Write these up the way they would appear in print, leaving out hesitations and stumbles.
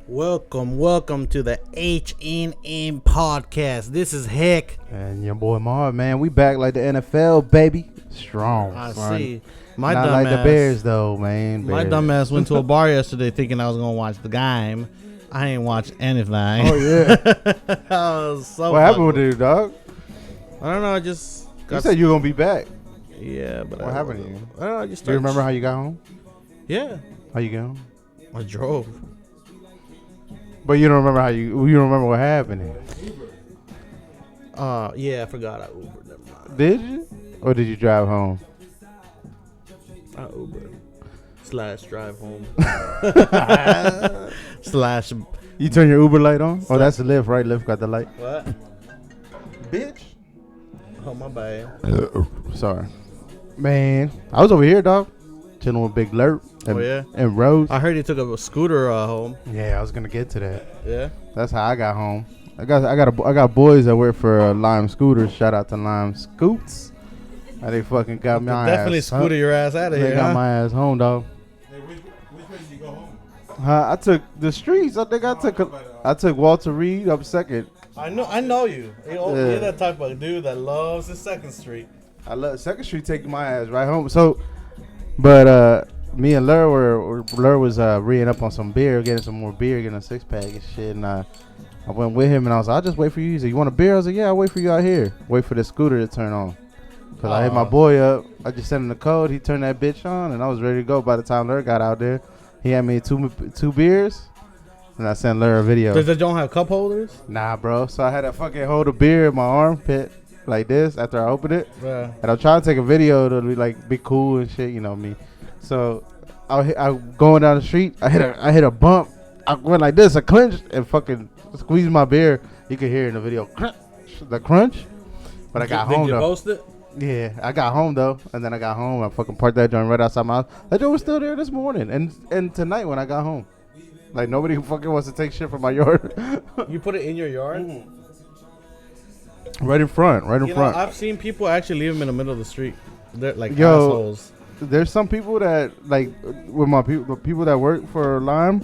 Welcome to the Hnm Podcast. This is Heck. And your boy Marv, man. We back like the NFL, baby. Strong. I son. see. My Not dumb like ass, the Bears, though, man. My Bears. dumb ass went to a bar yesterday thinking I was going to watch the game. I ain't watched anything. Oh, yeah. I was so What happened with you, dog? I don't know. I just You said you were going to be back. Yeah, but What happened to you? I don't know. I just Do you remember how you got home? Yeah. How you got home? I drove. But you don't remember you don't remember what happened. Yeah, I forgot I Ubered. Never mind. Did you? Or did you drive home? I Ubered. / drive home. / You turn your Uber light on? Oh, that's the Lyft, right? Lyft got the light. What? Bitch. Oh, my bad. Sorry. Man, I was over here, dog. Chilling with Big LER. Oh, yeah? And Rose. I heard he took a scooter home. Yeah, I was gonna get to that. Yeah? That's how I got home. I got boys that work for Lime Scooters. Shout out to Lime Scoots. They fucking got my ass. Definitely scooter your ass out of here. They got my ass home, dog. Hey, which way did you go home? I took the streets. I think I took Walter Reed up second. I know you. You're that type of dude that loves the 2nd Street. I love Second Street taking my ass right home. So, but me and Lur was reading up on some beer, getting some more beer, getting a 6-pack and shit. And I went with him and I was like, I'll just wait for you. He said, you want a beer? I was like, yeah, I'll wait for you out here. Wait for the scooter to turn on. Cause I hit my boy up. I just sent him the code. He turned that bitch on and I was ready to go. By the time Lur got out there, he had me two beers. And I sent Lur a video. Does it don't have cup holders? Nah, bro. So I had to fucking hold a beer in my armpit like this after I opened it. Yeah. And I'm trying to take a video to be cool and shit, you know me. So I going down the street. I hit a bump. I went like this. I clenched and fucking squeezed my beer. You can hear it in the video, the crunch. But I got home Did you though. post it? Yeah, I got home though, and then I got home. I fucking parked that joint right outside my house. That joint was still there this morning and tonight when I got home. Like nobody fucking wants to take shit from my yard. You put it in your yard? Right in front. I've seen people actually leave them in the middle of the street. They're like assholes. There's some people that like with my people that work for Lime,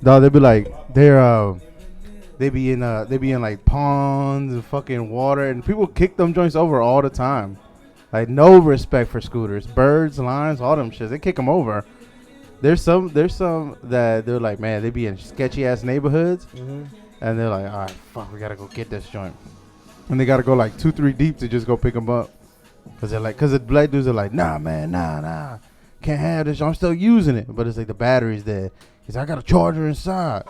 dog. They be like they be in like ponds and fucking water, and people kick them joints over all the time. Like no respect for scooters, birds, limes, all them shits. They kick them over. There's some that they're like, man, they be in sketchy ass neighborhoods, and they're like, all right, fuck, we gotta go get this joint, and they gotta go like 2-3 deep to just go pick them up, cause the black dudes are like, nah, man, nah, can't have this. I'm still using it, but it's like the battery's dead. He's like, I got a charger inside.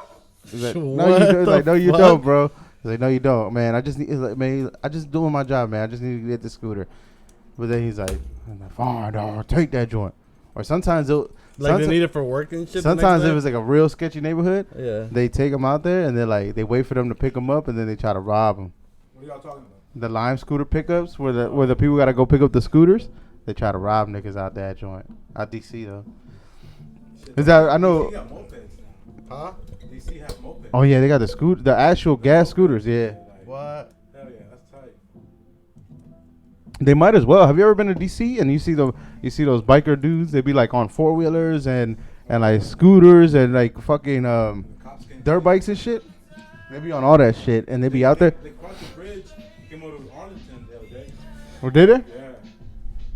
He's like, no, you don't, bro. He's like, no, you don't, man. I just doing my job, man. I just need to get the scooter. But then he's like, fine, dog, take that joint. Or sometimes they need it for work and shit. Sometimes if it's like a real sketchy neighborhood, yeah, they take them out there and they wait for them to pick them up and then they try to rob them. What are y'all talking about? The Lime scooter pickups where the people gotta go pick up the scooters, they try to rob niggas out that joint. Out DC though. Is that I know? DC got mopeds. Huh? DC have mopeds. Oh yeah, they got the actual gas scooters. Yeah. What? Hell yeah, that's tight. They might as well. Have you ever been to DC and you see those biker dudes? They be like on 4-wheelers and like scooters and like fucking dirt bikes and shit. They be on all that shit and they be out there. They crossed the bridge, came over to Arlington the other day. Or did they? Yeah.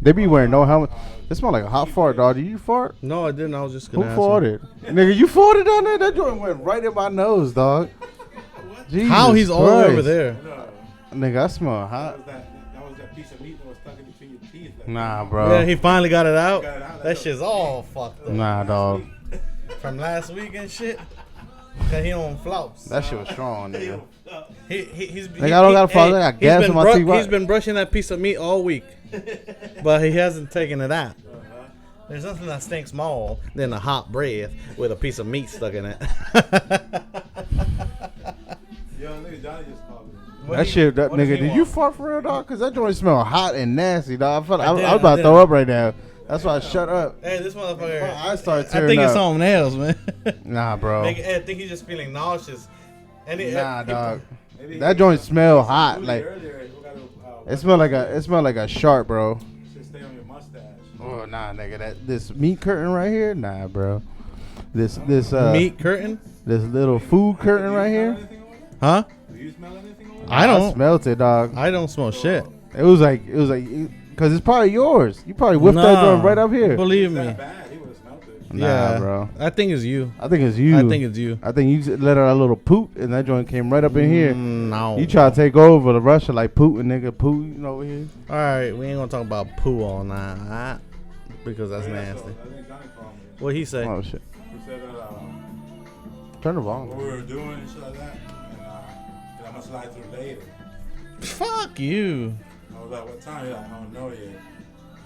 They be wearing no helmet. It smell like a hot fart, dog. Did you fart? No, I didn't. I was just Who gonna farted? Nigga, you farted down there? That joint went right in my nose, dog. Jesus How he's all the way over Christ. there? Nigga, I smell hot. That was that piece of meat that was stuck in between your teeth. Nah, bro. Yeah, he finally got it out. Got it out. That shit's all fucked up. Nah, dog. From last week and shit. Cause he on flops. That shit was strong, nigga. He's Nigga, I don't got flops. I got gas in my teeth. He's been brushing that piece of meat all week, but he hasn't taken it out. There's nothing that stinks more than a hot breath with a piece of meat stuck in it. Yo, nigga, Johnny just called me. That what does nigga, he did want? you fart for real, dog? Cause that joint smell hot and nasty, dog. I did, was about I to throw did. up right now. That's why I shut up. Hey, this motherfucker. I started I tearing think it's up. something else, man. Nah, bro. I think he's just feeling nauseous. And Nah, dog. Maybe That joint smell hot. Really Like earlier, it smell like a shark, bro. should stay on your mustache. Oh nah, nigga, this meat curtain right here, nah, bro. This meat curtain? this little food curtain right here. Huh? Do you smell anything over I don't. smelled it, dog. I don't smell shit. It was like, because it's probably yours. You probably whipped that joint right up here. Believe there? me. That bad? He would have smelled it. Nah, Yeah, bro. I think it's you. I think it's you. I think it's you. I think you just let out a little poot, and that joint came right up in here. No. You try to take over the Russia like Putin, nigga. Putin over here. All right, we ain't gonna talk about poo all night because that's nasty. So, I think Johnny called me. What he say? Oh shit! He said that Turn the what volume. we were doing and shit like that, and I'm gonna slide through later. Fuck you. I was like, what time? He's like, I don't know yet.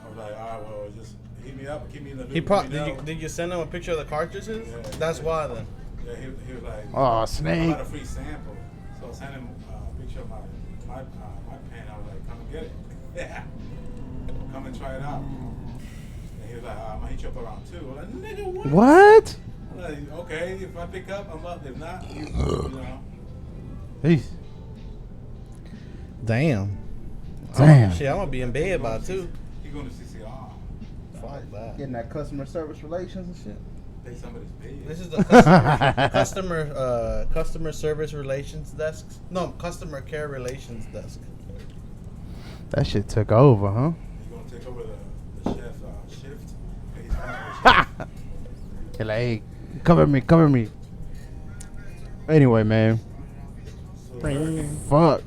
I was like, all right, well, just hit me up, keep me in the loop. He let me know. did you send him a picture of the cartridges? Yeah. That's why then. Yeah, he was like, Oh, I snake. got a free sample. So I sent him a picture of my pen. I was like, come and get it. Yeah. Come and try it out. And he was like, I'm gonna hit you up around 2. I'm like, nigga, what? What? I'm like, okay, if I pick up, I'm up. If not, you know. Peace. Damn. Damn. Shit, I'm gonna be in bed by 2. He going to CCR. Fuck that. Getting that customer service relations and shit. Pay somebody's pay. This is the customer service relations desk. No, customer care relations desk. That shit took over, huh? He's going to take over the chef shift. Pay his You're like, hey, cover me. Anyway, man. Fuck.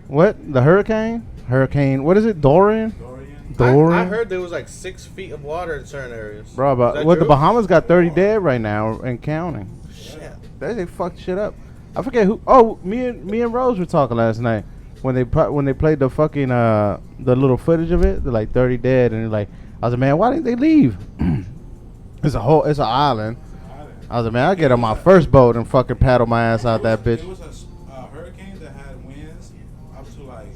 What? The hurricane? Hurricane. What is it? Dorian? Dorian? I heard there was like 6 feet of water in certain areas. Bro, Is but that what the true? Bahamas got 30 dead right now and counting. Shit. They fucked shit up. I forget who. Oh, me and Rose were talking last night when they played the fucking the little footage of it. They're like 30 dead, and they're like, I was like, man, why didn't they leave? It's an island. I was like, man, I get on my first boat and fucking paddle my ass out that bitch. It was a hurricane that had winds up to like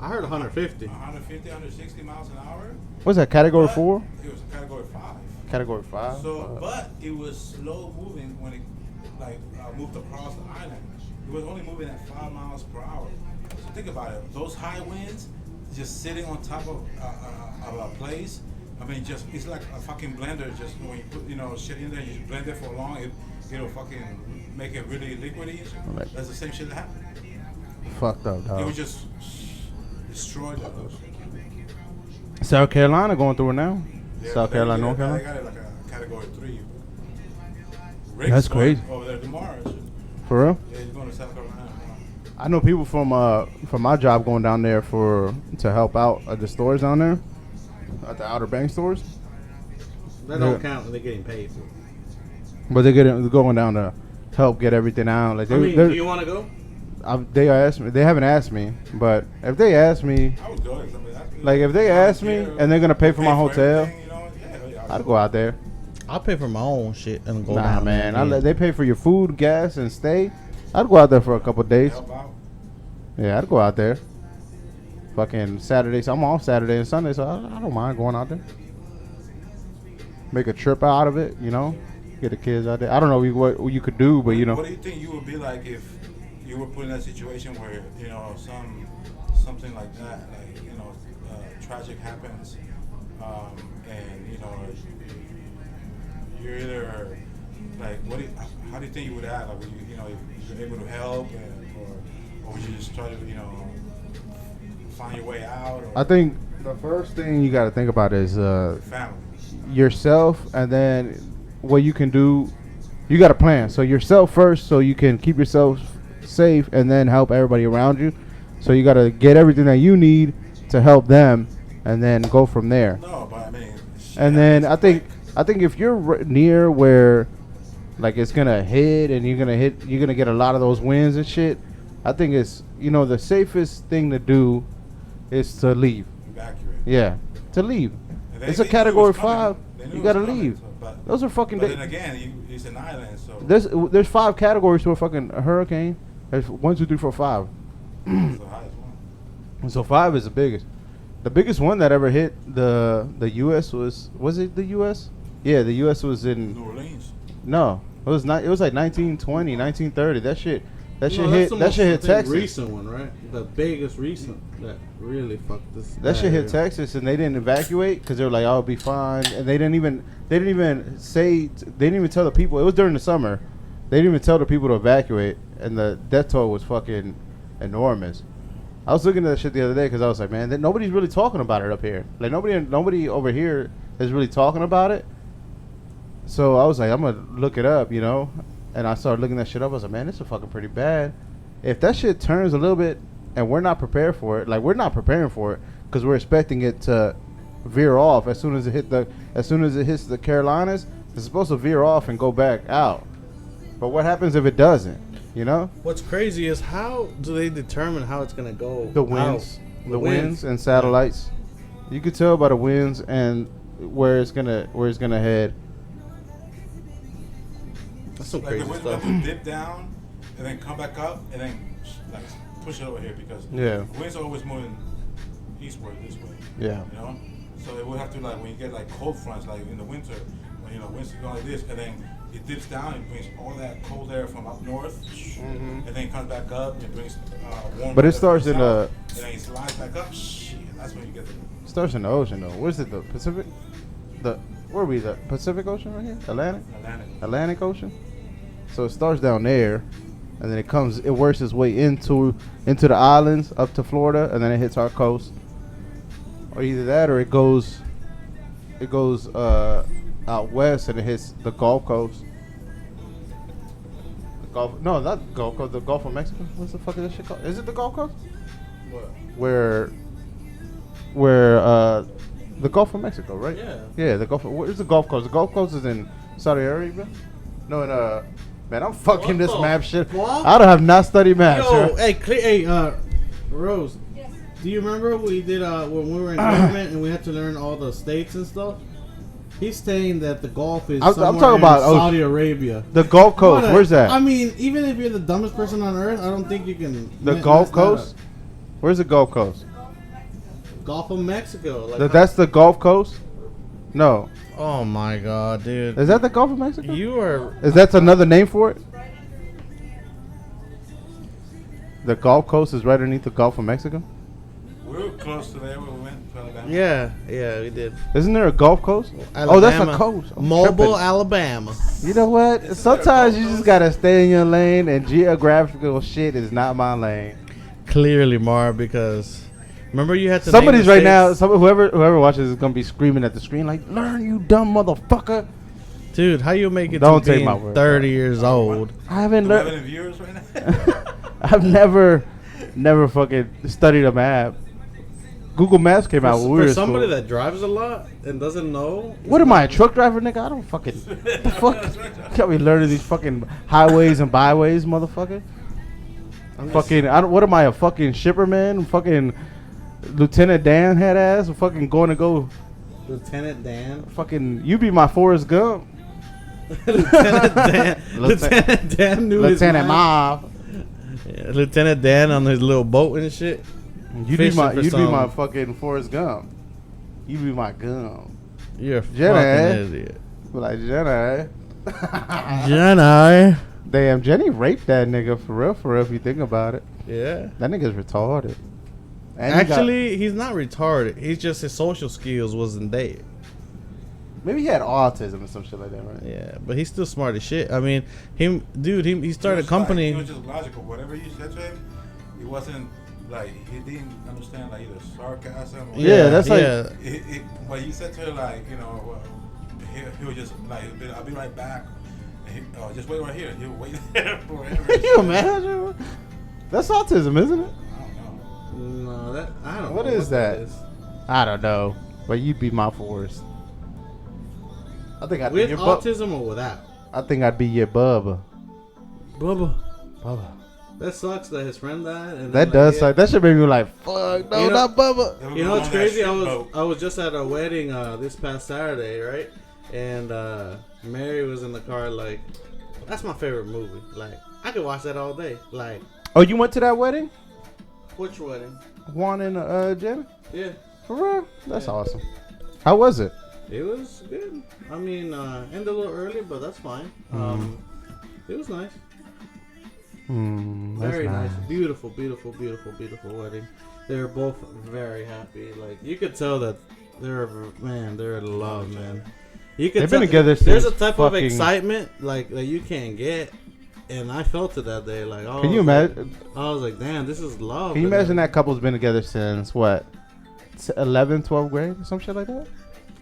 I heard 150. 150, 160 miles an hour. What's that? Category But 4? It was a category 5. Category 5. So, but it was slow moving when it like moved across the island. It was only moving at 5 miles per hour. So think about it. Those high winds, just sitting on top of a place. I mean, just it's like a fucking blender. Just when you put shit in there, you blend it for long. It'll fucking make it really liquidy. Right. That's the same shit that happened. Fucked up, It dog. was just destroyed those. South Carolina going through it now. Yeah, South but Carolina, North They Carolina. got it like a category 3. Rick's That's going crazy. over there tomorrow. For real? Yeah, he's going to South Carolina tomorrow. I know people from my job going down there to help out at the stores down there, at the Outer Bank stores. That don't count when they're getting paid for it. But they're going down to help get everything out. Like I mean, do you want to go? they asked me. They haven't asked me, but if they ask me, I would go if somebody asked me. like if they ask me and they're gonna pay for my hotel, everything, yeah, I'd go out there. I'll pay for my own shit and go Nah, down man, there. they pay for your food, gas, and stay. I'd go out there for a couple days. help out. Yeah, I'd go out there. Fucking Saturday, so I'm off Saturday and Sunday, so I don't mind going out there. Make a trip out of it, Get the kids out there. I don't know what you could do, but What do you think you would be like if you were put in that situation where something like that, like tragic happens, and you're either like how do you think you would act? Like, would you if you're able to help, or would you just try to find your way out? Or I think the first thing you got to think about is family. yourself, and then what you can do. You got a plan. So yourself first, so you can keep yourself safe, and then help everybody around you. So you got to get everything that you need to help them, and then go from there. No, but I mean. And then I think if you're near where, like, it's gonna hit, and you're gonna get a lot of those winds and shit. I think it's the safest thing to do is to leave. Evacuate. Yeah, to leave. And It's they a knew it category was coming. 5. They knew You it gotta was coming, leave. so, but Those are fucking. then again, it's an island, so. There's 5 categories to a fucking hurricane. There's 1, 2, 3, 4, 5. It's the highest one. So 5 is the biggest. The biggest one that ever hit the U.S. was it the U.S.? Yeah, the U.S. was in. New Orleans. No, it was not. It was like 1920, 1930. That shit That shit No, hit. that's That shit hit the most, Texas. recent one, right? The biggest recent that really fucked this. That shit hit area. Texas, and they didn't evacuate because they were like, "I'll be fine," and they didn't even tell the people. It was during the summer. They didn't even tell the people to evacuate, and the death toll was fucking enormous. I was looking at that shit the other day because I was like, man, nobody's really talking about it up here. Like nobody over here is really talking about it. So I was like, I'm gonna look it up, you know. And I started looking that shit up. I was like, man, this is fucking pretty bad. If that shit turns a little bit, and we're not prepared for it, like we're not preparing for it because we're expecting it to veer off as soon as it hits the Carolinas. It's supposed to veer off and go back out. But what happens if it doesn't? You know? What's crazy is how do they determine how it's gonna go? The winds, out? the winds and satellites. You could tell by the winds and where it's gonna head. That's some Like crazy the wind stuff. will dip down and then come back up and then like push it over here because Yeah. winds are always moving eastward this way. Yeah. You know, so it would have to like when you get like cold fronts like in the winter, when winds go like this and then it dips down and brings all that cold air from up north, and then comes back up and brings warm. But it weather starts from in south, the- and then it slides back up. Shit, that's when you get the. It starts in the ocean though. Where's it? The Pacific? Where are we? The Pacific Ocean right here? Atlantic Ocean. So it starts down there, and then it works its way into the islands up to Florida, and then it hits our coast. Or either that, or it goes out west and it hits the Gulf Coast. No, not Gulf Coast. The Gulf of Mexico. What's the fuck is that shit called? Is it the Gulf Coast? What? Where the Gulf of Mexico, right? Yeah. The Gulf. Where's the Gulf Coast? The Gulf Coast is in Saudi Arabia. No, in man, I'm fucking What this the map shit. fuck? I don't have not studied maps. Yo, Sir. Rose. Yes. Do you remember we did when we were in government and we had to learn all the states and stuff? He's saying that the Gulf is I'm somewhere talking about in Saudi Arabia. The Gulf Coast. Where's that? I mean, even if you're the dumbest person on earth, I don't think you can. The mess Gulf that Coast. up. Where's the Gulf Coast? Gulf of Mexico. Like That's the Gulf Coast. No, oh my god, dude. is that the Gulf of Mexico? You are. Is that another name for it? The Gulf Coast is right underneath the Gulf of Mexico. We were close to there when we went to Alabama. Yeah, we did. Isn't there a Gulf Coast? Alabama. Oh, that's a coast. I'm Mobile, tripping. Alabama. You know what? Sometimes you just gotta stay in your lane, and geographical shit is not my lane. Clearly, Marv, because remember you had to. Somebody's name right the now. states? Whoever watches is gonna be screaming at the screen like, "Learn, you dumb motherfucker!" Dude, how you make it Don't to take being my word. 30 years old? I haven't 11 learned. viewers right now. I've never fucking studied a map. Google Maps came out when we were For in somebody school. that drives a lot and doesn't know. What am I, a truck driver, nigga? I don't fucking. What the fuck? Can't be learning these fucking highways and byways, motherfucker. Fucking. What am I, a fucking shipper, man? Fucking Lieutenant Dan head ass. Fucking going to go. Lieutenant Dan. Fucking. You be my Forrest Gump. Lieutenant Dan. Lieutenant Dan knew his Lieutenant map. Marv. Yeah, Lieutenant Dan on his little boat and shit. You'd be Fishing for some- my fucking Forrest Gump. You be my gum. You're a Jenny. fucking idiot. Be like Jenny. Jenny. Damn, Jenny raped that nigga for real. If you think about it, Yeah. that nigga's retarded. And he got- Actually, he's not retarded. He's just his social skills wasn't there. maybe he had autism or some shit like that, right? Yeah, but he's still smart as shit. I mean, he started a He company. was just logical. Whatever you said to him, he wasn't like he didn't understand like either sarcasm. Or Yeah, that's like- what you said to her, like he was just like, "I'll be right back." And just wait right here. He'll wait there forever. Can you imagine? That's autism, isn't it? I don't know. No, that I don't. What know is that? is. I don't know, but you'd be my Forrest. I think I'd be With your autism or without? I think I'd be your Bubba. Bubba. Bubba. That sucks that his friend died. And That then, does suck. That should make me like, fuck, no, You know- not Bubba. They were You know going what's on that crazy? ship I was just at a wedding this past Saturday, right? And Mary was in the car like, that's my favorite movie. Like, I could watch that all day. Like, Oh, you went to that wedding? which wedding? Juan and Jenna? Yeah, For real? That's Yeah. awesome. How was it? it was good. I mean, ended a little early, but that's fine. It was nice. That's Very nice. nice. Beautiful, beautiful, beautiful, beautiful wedding. They were both very happy. Like, you could tell that they're in love, man. You could They've been tell- together There's a since type of fucking- excitement like that you can't get, and I felt it that day. Like, Can you imagine? I was like, damn, this is love. Can you And imagine then- that couple's been together since what? 11th, 12th grade, or some shit like that?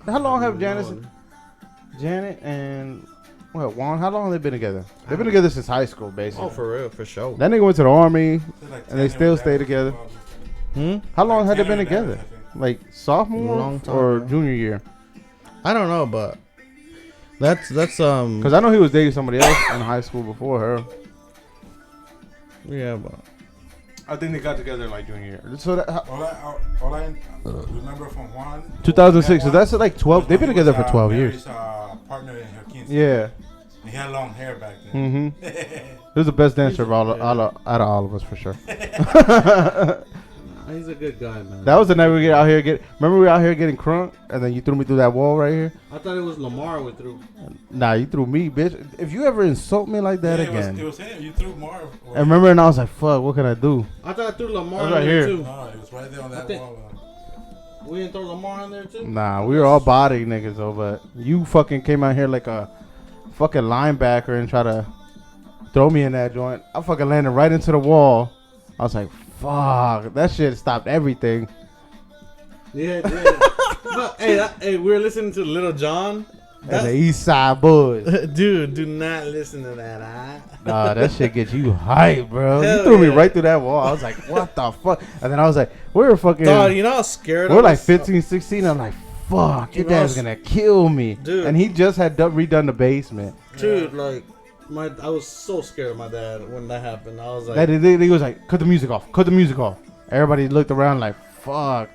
How long have Janet and Juan? How long have they been together? They've been together since high school, basically. Oh, for real, for sure. That nigga went to the army, They're like and they 10 still years stay after, together. probably. How long Like had they 10 been years after, together? I think. Like sophomore Long time, or bro. junior year? I don't know, but that's Because I know he was dating somebody else in high school before her. yeah, but I think they got together like junior year. So that All I remember from Juan. 2006. So Juan, that's like 12. was They've been when he together was, for 12 Mary's, years. Partner in her kids. Yeah. He had long hair back then. Mm-hmm. He was the best dancer of out of all of us for sure. he's a good guy, man. That was the night we get out here Remember we were out here getting crunk, and then you threw me through that wall right here. I thought it was Lamar we threw. Nah, you threw me, bitch. If you ever insult me like that Yeah, again, It was him. You threw Marv. I remember, and I was like, "Fuck, what can I do?" I thought I threw Lamar I was in right there here. too. No, it was right there on that think- wall. We didn't throw Lamar in there too. Nah, we were all body niggas though, but you fucking came out here like a fucking linebacker and try to throw me in that joint. I fucking landed right into the wall. I was like, "Fuck, that shit stopped everything." Yeah, yeah. But, hey, we were listening to Little John. And the East Side Boys. Dude, do not listen to that. Nah, that shit gets you hype, bro. Hell You threw me yeah. right through that wall. I was like, what the fuck? And then I was like, we were fucking, Dog, you know how scared we I were like was? 15, 16. I'm like, fuck, your You know, dad's gonna kill me. Dude. And he just had redone the basement. Dude, like, I was so scared of my dad when that happened. I was like, That he was like, cut the music off, cut the music off. Everybody looked around like, fuck.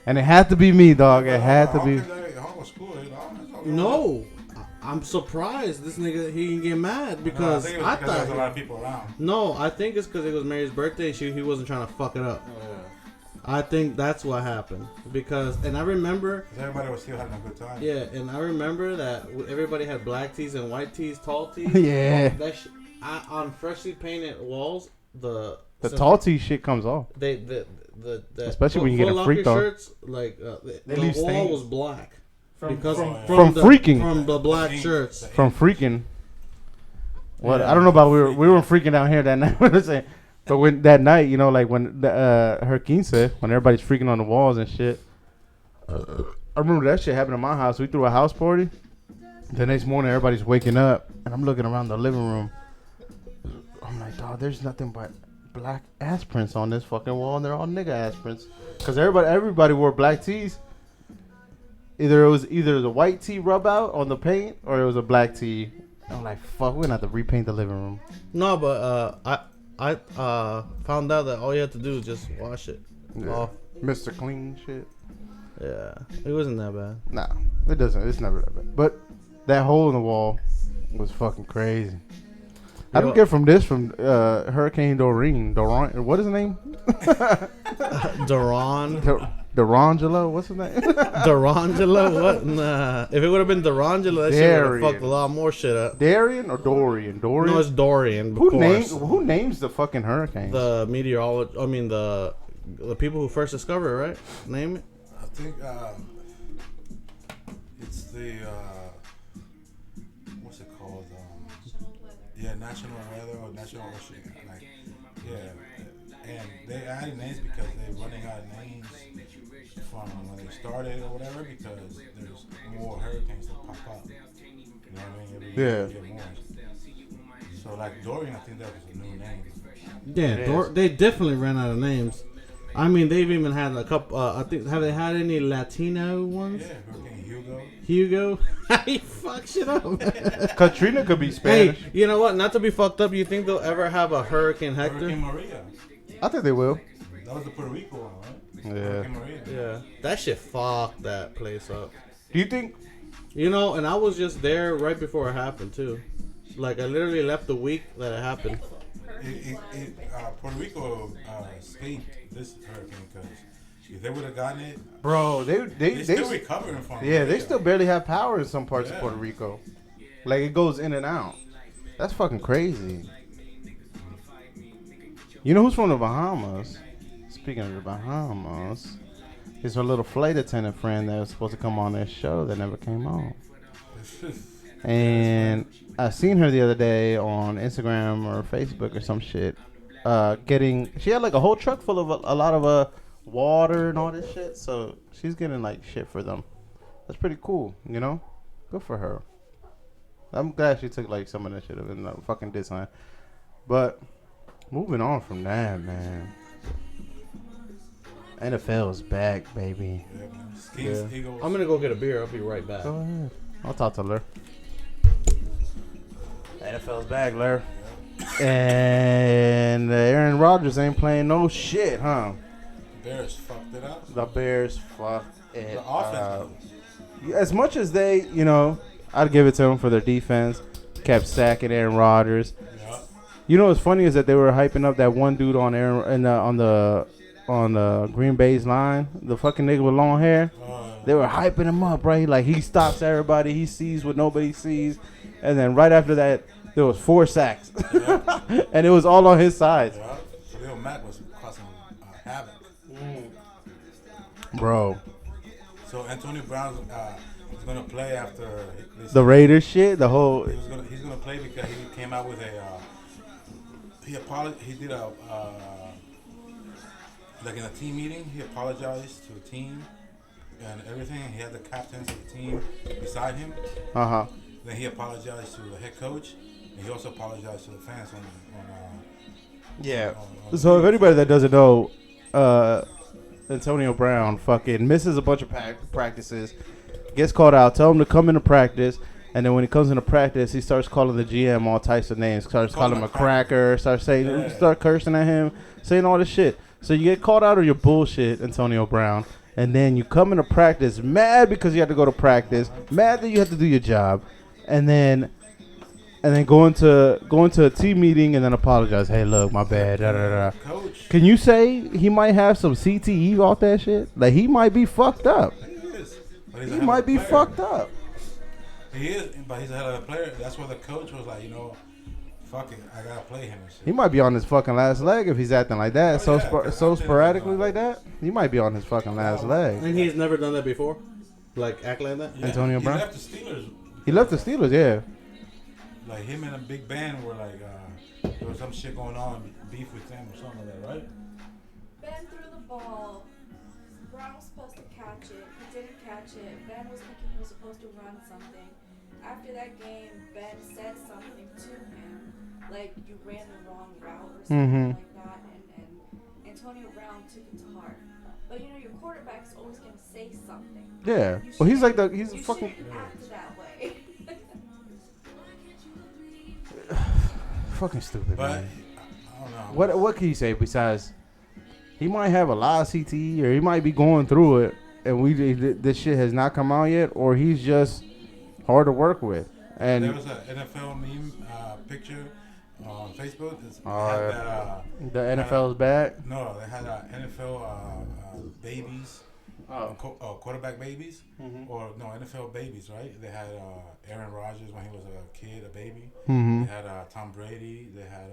And it had to be me, dog. It had to be. Was cool, you know? no. I'm surprised this nigga, he didn't get mad because I think it was I because there was a lot thought. of people around. No, I think it's because it was Mary's birthday and he wasn't trying to fuck it up. I think that's what happened. And I remember. 'Cause everybody was still having a good time. Yeah, and I remember that everybody had black tees and white tees, tall tees. Yeah. On freshly painted walls, The tall tee shit comes off. the Especially when you get a Foot freak Locker though. shirts, like They the leave wall stains. was black From freaking. from the black shirts. From freaking. What? Yeah. I don't know about we weren't freaking out here that night. What I'm saying. But when that night, you know, like when her quince, when everybody's freaking on the walls and shit. I remember that shit happened in my house. We threw a house party. The next morning, everybody's waking up, and I'm looking around the living room. I'm like, dog, there's nothing but black ass prints on this fucking wall, and they're all nigga ass prints. Cause everybody wore black tees. Either it was a white tee rub out on the paint, or it was a black tee. I'm like, fuck, we're gonna have to repaint the living room. No, but I found out that all you have to do is just wash it off. Mr. Clean shit. Yeah, it wasn't that bad. Nah, it doesn't. It's never that bad. But that hole in the wall was fucking crazy. How do we get from Hurricane Doreen? What is his name? Duran. Durangelo? What's his name? Durangelo? What? Nah. If it would have been Durangelo, that shit would have Darian. fucked a lot more shit up. Darian or Dorian? Dorian? No, it's Dorian. Of Who course. names the fucking hurricanes? The meteorologist. I mean, the people who first discovered it, right? Name it. I think it's the what's it called? National weather or national ocean. Like, and they added names because they're running out of names from when they started or whatever. Because there's more hurricanes that pop up. You know what I mean? Every year you get more. So like Dorian, I think that was a new name. Yeah, they definitely ran out of names. I mean, they've even had a couple. I think have they had any Latino ones? Yeah, Hurricane Hugo. Hugo, he fuck shit up. Katrina could be Spanish. Hey, you know what? Not to be fucked up, you think they'll ever have a Hurricane Hector? Hurricane Maria. I think they will. That was the Puerto Rico one, right? Yeah. Hurricane Maria. Yeah, that shit fucked that place up. Do you think? You know, and I was just there right before it happened too. Like I literally left the week that it happened. Puerto Rico escaped this hurricane because if they would have gotten it, Bro, they still recovering from it. Yeah, they still barely have power in some parts of Yeah. Puerto Rico. Like it goes in and out. That's fucking crazy. You know who's from the Bahamas? Speaking of the Bahamas, it's her little flight attendant friend that was supposed to come on their show that never came on. And I seen her the other day on Instagram or Facebook or some shit. She had like a whole truck full of a lot of water and all this shit. So she's getting like shit for them. That's pretty cool, you know? Good for her. I'm glad she took like some of that shit up and fucking did something. But moving on from that, man. NFL's back, baby. Yeah. Eagles. I'm gonna go get a beer. I'll be right back. Go ahead. I'll talk to LER. NFL's back, LER. And Aaron Rodgers ain't playing no shit, huh? Bears fucked it up. The Bears fucked it The offense. As much as they, I'd give it to them for their defense. Kept sacking Aaron Rodgers. Yeah. You know what's funny is that they were hyping up that one dude on the Green Bay's line, the fucking nigga with long hair. They were hyping him up, right? Like he stops everybody, he sees what nobody sees, and then right after that, there was 4 sacks, and it was all on his side. Yeah. So Lil Mac was causing havoc. Bro. So Antonio Brown is gonna play after The Raiders shit, the whole. He's gonna play because he came out with he did a like in a team meeting. He apologized to the team and everything. He had the captains of the team beside him. Then he apologized to the head coach, and he also apologized to the fans on So if anybody that doesn't know, Antonio Brown fucking misses a bunch of practices, gets called out, tell him to come into practice, and then when he comes into practice, he starts calling the GM all types of names, starts calling him a cracker, start cursing at him, saying all this shit. So you get called out on your bullshit, Antonio Brown, and then you come into practice mad because you have to go to practice, mad that you have to do your job, and then go into a team meeting and then apologize. Hey, look, my bad. Da, da, da. Coach. Can you say he might have some CTE off that shit? Like he might be fucked up. He is. But He might be fucked up. He is, but he's a hell of a player. That's why the coach was like, fuck it, I gotta play him and shit. He might be on his fucking last leg if he's acting like that. So sporadically like that. He might be on his fucking last leg. And he's never done that before? Like, act like that? Yeah, Antonio Brown? He left the Steelers. He left the Steelers, yeah. Like him and a big band were like, there was some shit going on, beef with them or something like that, right? Ben threw the ball. Brown was supposed to catch it. He didn't catch it. Ben was thinking he was supposed to run something. After that game, Ben said something to him, like you ran the wrong route or something like that, and Antonio Brown took it to heart. But your quarterback is always gonna say something. Yeah. You Well, he's like shouldn't- he's a you fucking. shouldn't act that way. Fucking stupid, But man. I don't know. What can you say besides he might have a lot of CTE or he might be going through it and this shit has not come out yet, or he's just hard to work with. And There was an NFL meme picture on Facebook. the NFL's back. No, they had NFL babies, quarterback babies, or no NFL babies, right? They had Aaron Rodgers when he was a kid, a baby. Mm-hmm. They had Tom Brady. They had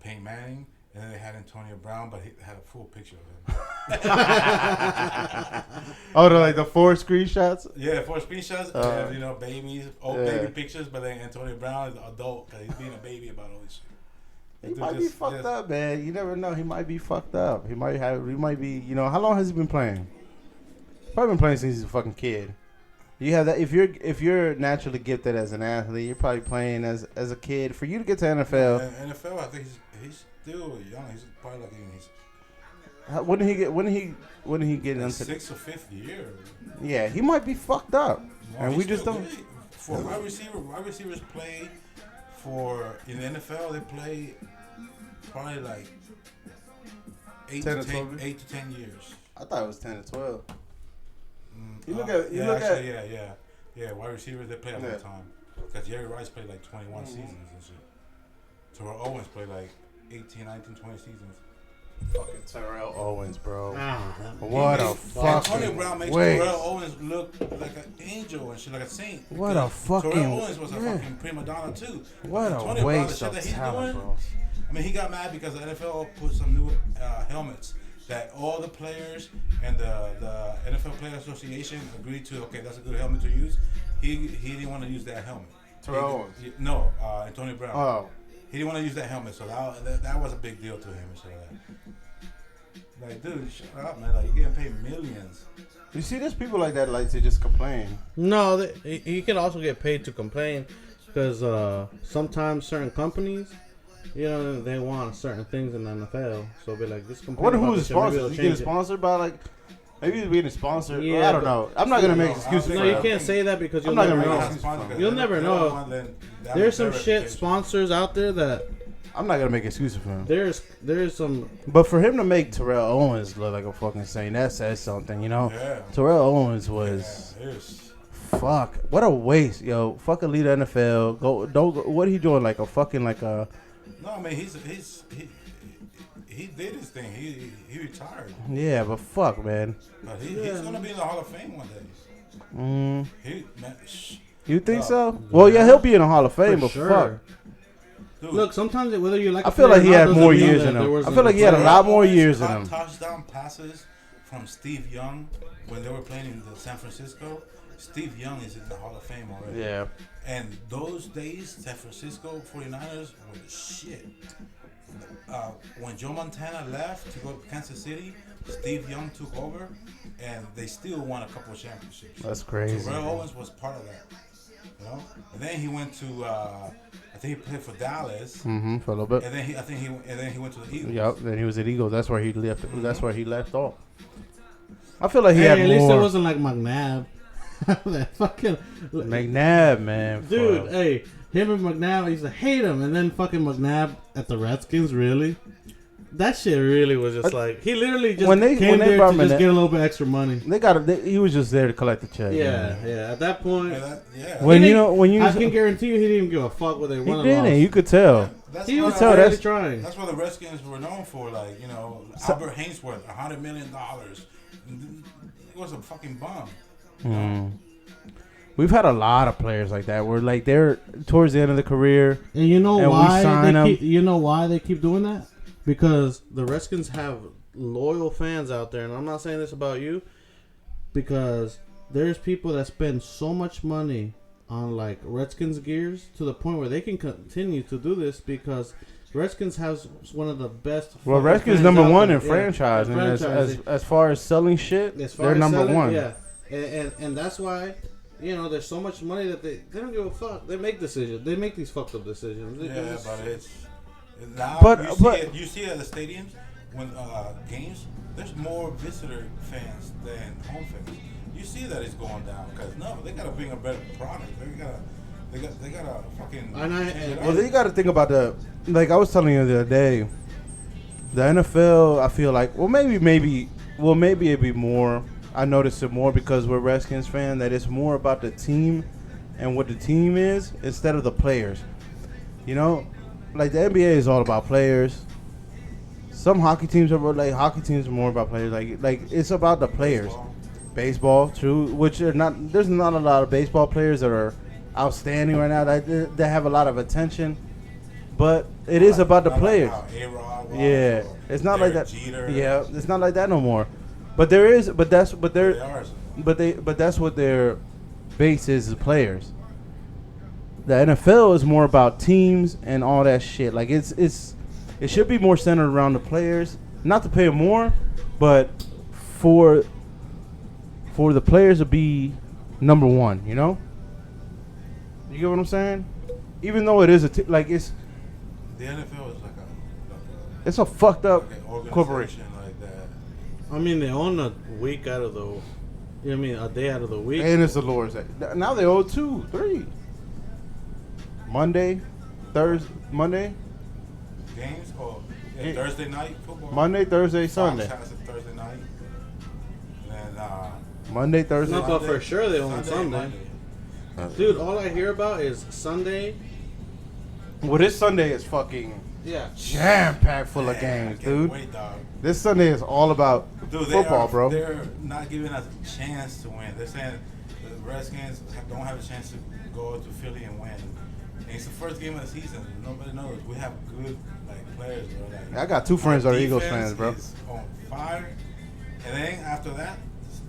Peyton Manning, and then they had Antonio Brown, but he had a full picture of him. Oh, the 4 screenshots. Yeah, 4 screenshots, and babies, baby pictures, but then Antonio Brown is an adult because he's being a baby about all this shit. He might be fucked up, man. You never know. He might be fucked up. He might be. How long has he been playing? Probably been playing since he's a fucking kid. You have that. If you're naturally gifted as an athlete, you're probably playing as a kid. For you to get to NFL, NFL, I think he's still young. He's probably like in his. When did he get into 6th or 5th year? Yeah, he might be fucked up, and we just don't. For wide receivers play in the NFL. They play probably like 8 to 10 years. I thought it was 10 to 12. Yeah. Wide receivers they play a long time because Jerry Rice played like 21 seasons and shit. Terrell Owens played like 18, 19, 20 seasons. Fucking Terrell Owens, bro. Ah, What a Antonio fucking Brown makes waste. Terrell Owens look like an angel and shit, like a saint. What a fucking- Terrell Owens was a yeah. fucking prima donna too. What a Antonio Brown, the waste shit of that he's talent, doing, bro. I mean, he got mad because the NFL put some new helmets that all the players and the NFL Player Association agreed to. Okay, that's a good helmet to use. He didn't want to use that helmet. Terrell Owens? No, Antonio Brown. Oh. He didn't want to use that helmet, so that was a big deal to him and shit like that. Like, dude, shut up, man. Like, you're getting paid millions. You see, there's people like that like to just complain. No, he can also get paid to complain because sometimes certain companies, you know, they want certain things in the NFL. So be like, just I complain. wonder about who's this shit, maybe sponsored. they'll He change getting it. sponsored by like maybe he's being sponsored. Yeah, I don't but- know. I'm not gonna make No, excuses. I No, for you that. can't say that because you'll I'm not never gonna know. make excuses. You'll never know. There's some shit sponsors out there that I'm not gonna make excuses for him. there's some. But for him to make Terrell Owens look like a fucking saint, that says something, you know. Yeah. Terrell Owens was Yeah, it is. fuck. What a waste, yo. Fucking lead the NFL. What he doing? Like a fucking like a. No, I mean, he did his thing. He retired. Yeah, but fuck, man. But he's gonna be in the Hall of Fame one day. Man, You think so? Well, yeah, he'll be in the Hall of Fame, For but sure. fuck. dude, Look, sometimes whether you like, I a feel player like or he not had doesn't more mean years that in there him. I wasn't feel like he had a player. lot more Owens years in caught him. touchdown passes from Steve Young when they were playing in the San Francisco. Steve Young is in the Hall of Fame already. Yeah. And those days, San Francisco 49ers were the shit. When Joe Montana left to go to Kansas City, Steve Young took over, and they still won a couple of championships. That's crazy. Terrell Owens was part of that, you know. And then he went to, I think he played for Dallas, Mm-hmm. For a little bit. and then he went to the Eagles. Yep. Then he was at Eagles. That's where he left. That's where he left off. I feel like he Hey, had at more. least it wasn't like McNabb. That fucking McNabb, man. dude. fuck. Hey, him and McNabb, I used to hate him, and then fucking McNabb at the Redskins, really. That shit really was just like he literally just When they came there brought to him just in, get a little bit extra money. he was just there to collect the check. Yeah, man. yeah. At that point, Yeah. When he you didn't- know when you I can guarantee you he didn't give a fuck whether they he won or didn't. lost. You could tell. That's He what was tell already that's- trying. That's what the Redskins were known for. Like, you know, Albert Hainsworth, $100 million. He was a fucking bum. You know? We've had a lot of players like that where like they're towards the end of the career. And you know And we why sign they 'em. you know why they keep doing that? Because the Redskins have loyal fans out there, and I'm not saying this about you, because there's people that spend so much money on like Redskins gears to the point where they can continue to do this because Redskins has one of the best. Well, fucking Redskins fans number out one there. in franchise, and franchise. as far as selling shit, As far they're as number selling, one. Yeah, and that's why, you know, there's so much money that they don't give a fuck. They make decisions. They make these fucked up decisions. Yeah, but it's now But- you see it at the stadiums when games. There's more visitor fans than home fans. You see that it's going down because they gotta bring a better product. They gotta fucking. change it Well, up. then you got to think about like I was telling you the other day, the NFL. I feel like, maybe it'd be more. I noticed it more because we're Redskins fan. That it's more about the team and what the team is instead of the players. You know, like the NBA is all about players. Some hockey teams are more about players. Like it's about the players. Baseball, true. Which are not. There's not a lot of baseball players that are outstanding right now. That have a lot of attention. But it is about the Not players. Like how A-Rod was, Yeah, or it's not like that. Derek Jeter. Yeah, it's not like that no more. But there is. But that's. But They there. are. But that's what their base is. The players. The NFL is more about teams and all that shit. Like it should be more centered around the players. Not to pay them more, but for the players to be number one. You know. You get what I'm saying? Even though it is The NFL is it's a fucked up like an organization corporation. like that. I mean, they own a week out of the. I mean, a day out of the week. And it's the Lord's Day. Now they owe 2, 3. Monday, Monday, Games or Yeah. Thursday night football. Monday, Thursday, Fox Sunday. has it Thursday night. And Monday, Thursday. No, but for sure they own Sunday. Sunday. Dude, all I hear about is Sunday. Well, this Sunday is fucking. Yeah. jam packed full of Man, games, I can't dude. wait, dog. This Sunday is all about football, bro. They're not giving us a chance to win. They're saying the Redskins don't have a chance to go to Philly and win. And it's the first game of the season. Nobody knows. We have good players, bro. I got two friends that are Eagles defense fans, bro. Is on fire. And then after that,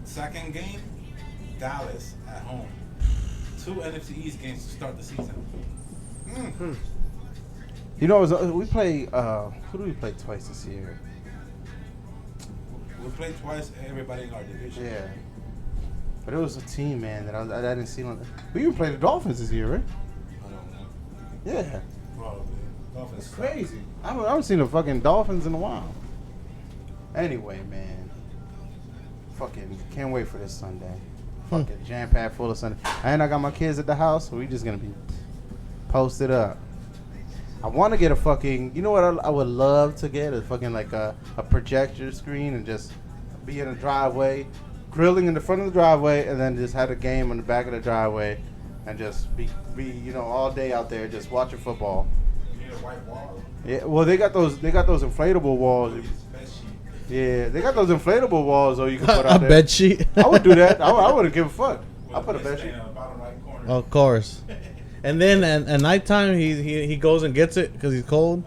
second game, Dallas at home. 2 NFC East games to start the season. You know, we play. Who do we play twice this year? We played twice. Everybody in our division. Yeah, but it was a team, man, that I didn't see on. We even played the Dolphins this year, right? I don't know. Yeah, Probably. Dolphins. it's crazy. I haven't seen the fucking Dolphins in a while. Anyway, man, fucking can't wait for this Sunday. Fucking jam packed full of Sunday, and I got my kids at the house, so we just gonna be posted up. I want to get a fucking, you know what I would love to get? A fucking like a projector screen and just be in a driveway, grilling in the front of the driveway, and then just have a game on the back of the driveway and just be all day out there just watching football. You need a white wall. Yeah, well they got those inflatable walls. Yeah, they got those inflatable walls though you can put out A there. bed sheet. I would do that. I wouldn't give a fuck. I'll put a bed sheet. Bottom right corner. Of course. And then at nighttime, he goes and gets it because he's cold.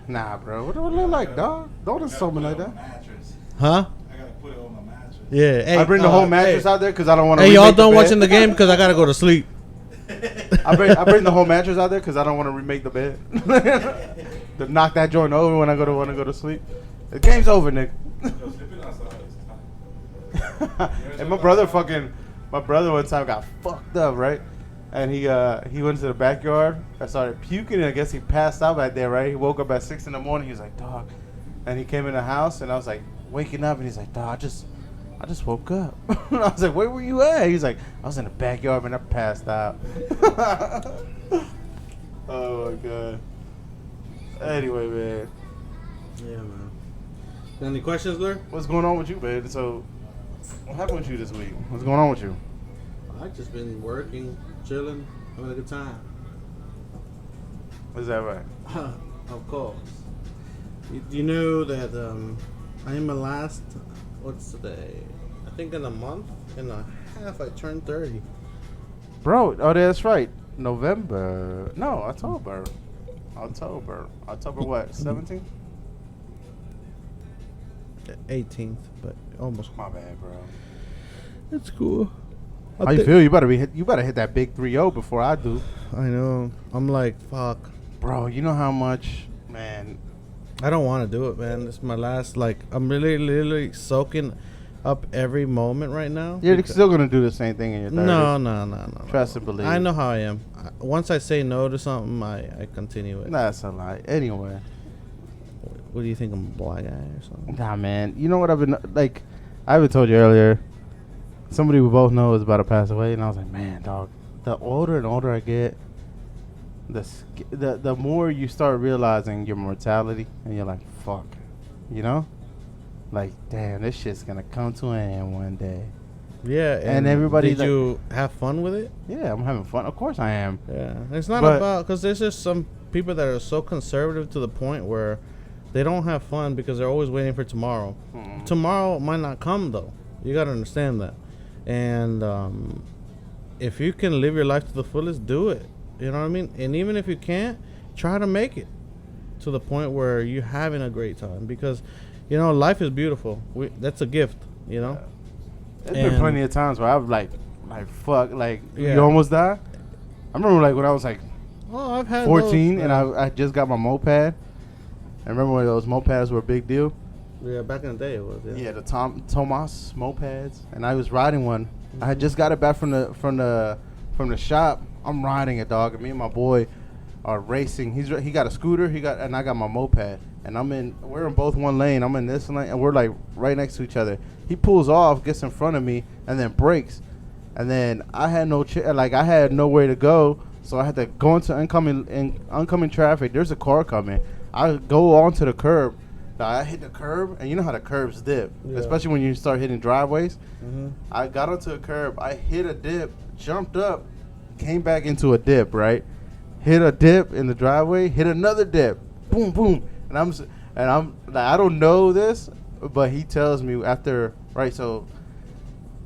Nah, bro. What do it look like, dog? Don't insult me like that. Mattress. Huh? I gotta put it on my mattress. Yeah. Hey, I bring the whole mattress hey. out there because I don't want to. Hey, y'all done watching the game because I gotta go to sleep. I bring the whole mattress out there because I don't want to remake the bed. To knock that joint over when I want to go to sleep. The game's over, Nick. Yo, sleeping outside is time. And my brother one time got fucked up, right? And he went to the backyard. I started puking, and I guess he passed out back there, right? He woke up at 6 in the morning. He was like, dog. And he came in the house, and I was like, waking up, and he's like, dog, I just woke up. And I was like, where were you at? He's like, I was in the backyard, and I passed out. Oh, my God. Anyway, man. Yeah, man. Got any questions, LER? What's going on with you, man? So, what happened with you this week? What's going on with you? I've just been working, chilling, having a good time. Is that right? Of course. You know that I am the last, what's today? I think in a month and a half I turned 30. Bro, oh, that's right. November. No, October. October what? 17th? 18th, but almost. My bad, bro. It's cool. How you feel? You better hit that big 3-0 before I do. I know. I'm like, fuck. Bro, you know how much, man. I don't want to do it, man. This is my last, like, I'm really, literally soaking up every moment right now. You're still going to do the same thing in your 30s. No. Trust and believe. I know how I am. Once I say no to something, I continue it. That's a lie. Anyway. What do you think? I'm a black guy or something? Nah, man. You know what I've been, like, I haven't told you earlier. Somebody we both know is about to pass away, and I was like, man, dog, the older and older I get, the more you start realizing your mortality, and you're like, fuck, you know? Like, damn, this shit's gonna come to an end one day. Yeah, and everybody. Did you have fun with it? Yeah, I'm having fun. Of course I am. Yeah, it's not about, because there's just some people that are so conservative to the point where they don't have fun because they're always waiting for tomorrow. Mm. Tomorrow might not come though. You gotta understand that. And if you can live your life to the fullest, do it. You know what I mean? And even if you can't, try to make it to the point where you're having a great time. Because, you know, life is beautiful. That's a gift, you know? There's been plenty of times where I've like fuck, like, Yeah. you almost die. I remember like when I was like I've had 14 those, and I just got my moped. I remember when those mopeds were a big deal. Yeah, back in the day it was. Yeah, the Tomas mopeds, and I was riding one. Mm-hmm. I had just got it back from the shop. I'm riding it, dog, and me and my boy are racing. He got a scooter, and I got my moped, and we're in both one lane. I'm in this lane, and we're like right next to each other. He pulls off, gets in front of me, and then brakes, and then I had I had nowhere to go, so I had to go into oncoming traffic. There's a car coming. I go onto the curb. I hit the curb, and you know how the curbs dip, especially when you start hitting driveways. Mm-hmm. I got onto a curb. I hit a dip, jumped up, came back into a dip, right? Hit a dip in the driveway, hit another dip, boom, boom, and I'm like, I don't know this, but he tells me after, right? So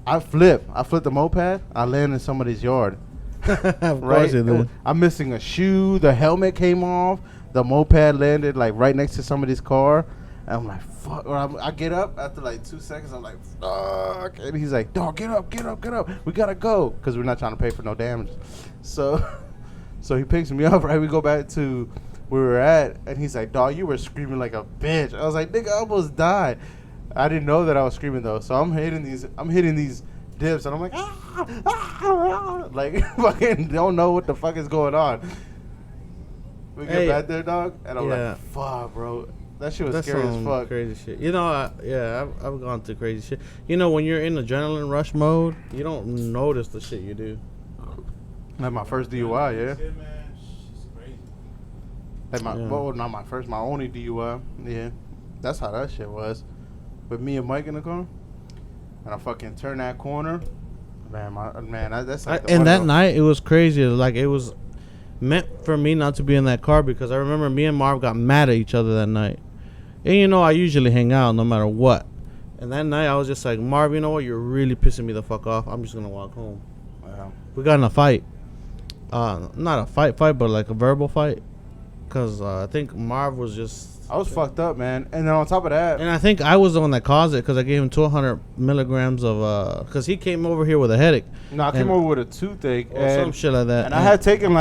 I flipped the moped. I land in somebody's yard. Of Right? course you did. I'm missing a shoe. The helmet came off. The moped landed like right next to somebody's car. And I'm like, fuck. Or I get up after like 2 seconds. I'm like, fuck. And he's like, dog, get up. We gotta go, because we're not trying to pay for no damages. So he picks me up. Right, we go back to where we were at, and he's like, dog, you were screaming like a bitch. I was like, nigga, I almost died. I didn't know that I was screaming though. So I'm hitting these dips, and I'm like, like fucking don't know what the fuck is going on. We get back there, dog, and I'm like, fuck, bro. That shit was scary as fuck. Crazy shit. You know, I've gone through crazy shit. You know, when you're in adrenaline rush mode, you don't notice the shit you do. Like my first DUI, yeah. Shit, man, it's crazy. Like well, not my first, my only DUI. Yeah, that's how that shit was. With me and Mike in the car, and I fucking turned that corner. That's like and that night it was crazy. Like, it was meant for me not to be in that car, because I remember me and Marv got mad at each other that night. And you know, I usually hang out no matter what. And that night I was just like, Marv, you know what? You're really pissing me the fuck off. I'm just gonna walk home. Wow. We got in a fight. Not a fight, but like a verbal fight. Because I think Marv was just... I was fucked up, man. And then on top of that... And I think I was the one that caused it, because I gave him 1,200 milligrams of... Because he came over here with a headache. No, I came over with a toothache. Or some shit like that. And I had taken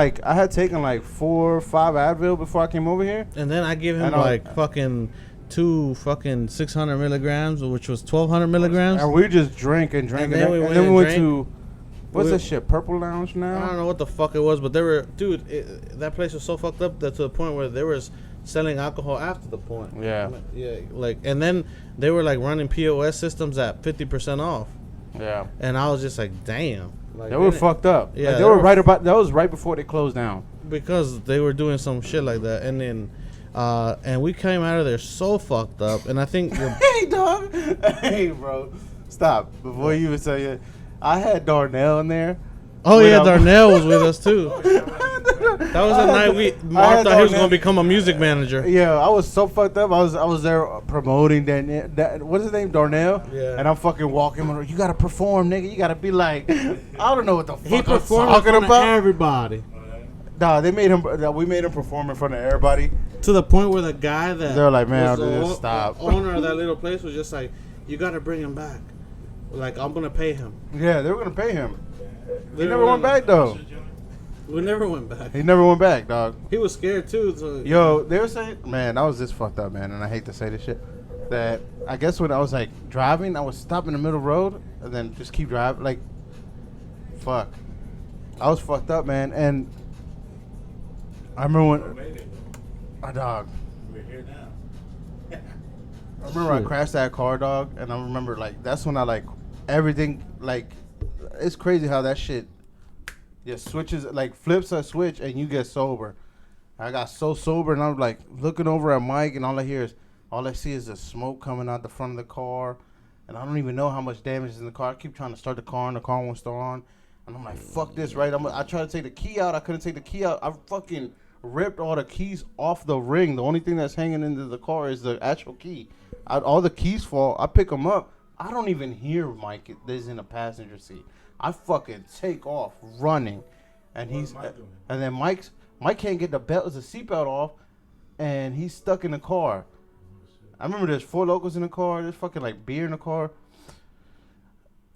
like 4 or 5 Advil before I came over here. And then I gave him like fucking 2 fucking 600 milligrams, which was 1,200 milligrams. And we just drank. And then we went to... What's that shit? Purple Lounge now? I don't know what the fuck it was, but they were... Dude, that place was so fucked up that to the point where they were selling alcohol after the point. Yeah. Yeah, like... And then they were like running POS systems at 50% off. Yeah. And I was just like, damn. Like, they were fucked up. Yeah. Like, they were right about... That was right before they closed down. Because they were doing some shit like that. And then... and we came out of there so fucked up. And I think... Hey, dog. Hey, bro. Stop. Before you even say it... I had Darnell in there. Oh yeah, Darnell was with us too. That was the night Marv thought he was gonna become a music manager. Yeah, I was so fucked up. I was there promoting that what's his name, Darnell. Yeah. And I'm fucking walking. You gotta perform, nigga. You gotta be like, I don't know what the fuck He I'm performed talking in front about. of everybody. Nah, we made him perform in front of everybody. To the point where the guy that they're like, man, was just stop. Owner of that little place was just like, you gotta bring him back. Like, I'm gonna pay him. Yeah, they were gonna pay him. He never went back though. We never went back. He never went back, dog. He was scared too. So. Yo, they were saying, man, I was just fucked up, man, and I hate to say this shit. That I guess when I was like driving, I would stop in the middle of the road and then just keep driving. Like, fuck, I was fucked up, man. And I remember when, dog. We're here now. I remember I crashed that car, dog, and I remember like that's when I like everything like it's crazy how that shit just switches, like flips a switch and you get sober. I got so sober and I'm like looking over at Mike and all I see is the smoke coming out the front of the car, and I don't even know how much damage is in the car. I keep trying to start the car and the car won't start on, and I'm like, fuck this, right? I tried to take the key out. I couldn't take the key out. I fucking ripped all the keys off the ring. The only thing that's hanging into the car is the actual key. All the keys fall. I pick them up. I don't even hear Mike that's in the passenger seat. I fucking take off running, and then Mike can't get the seatbelt off, and he's stuck in the car. I remember there's 4 locals in the car. There's fucking like beer in the car,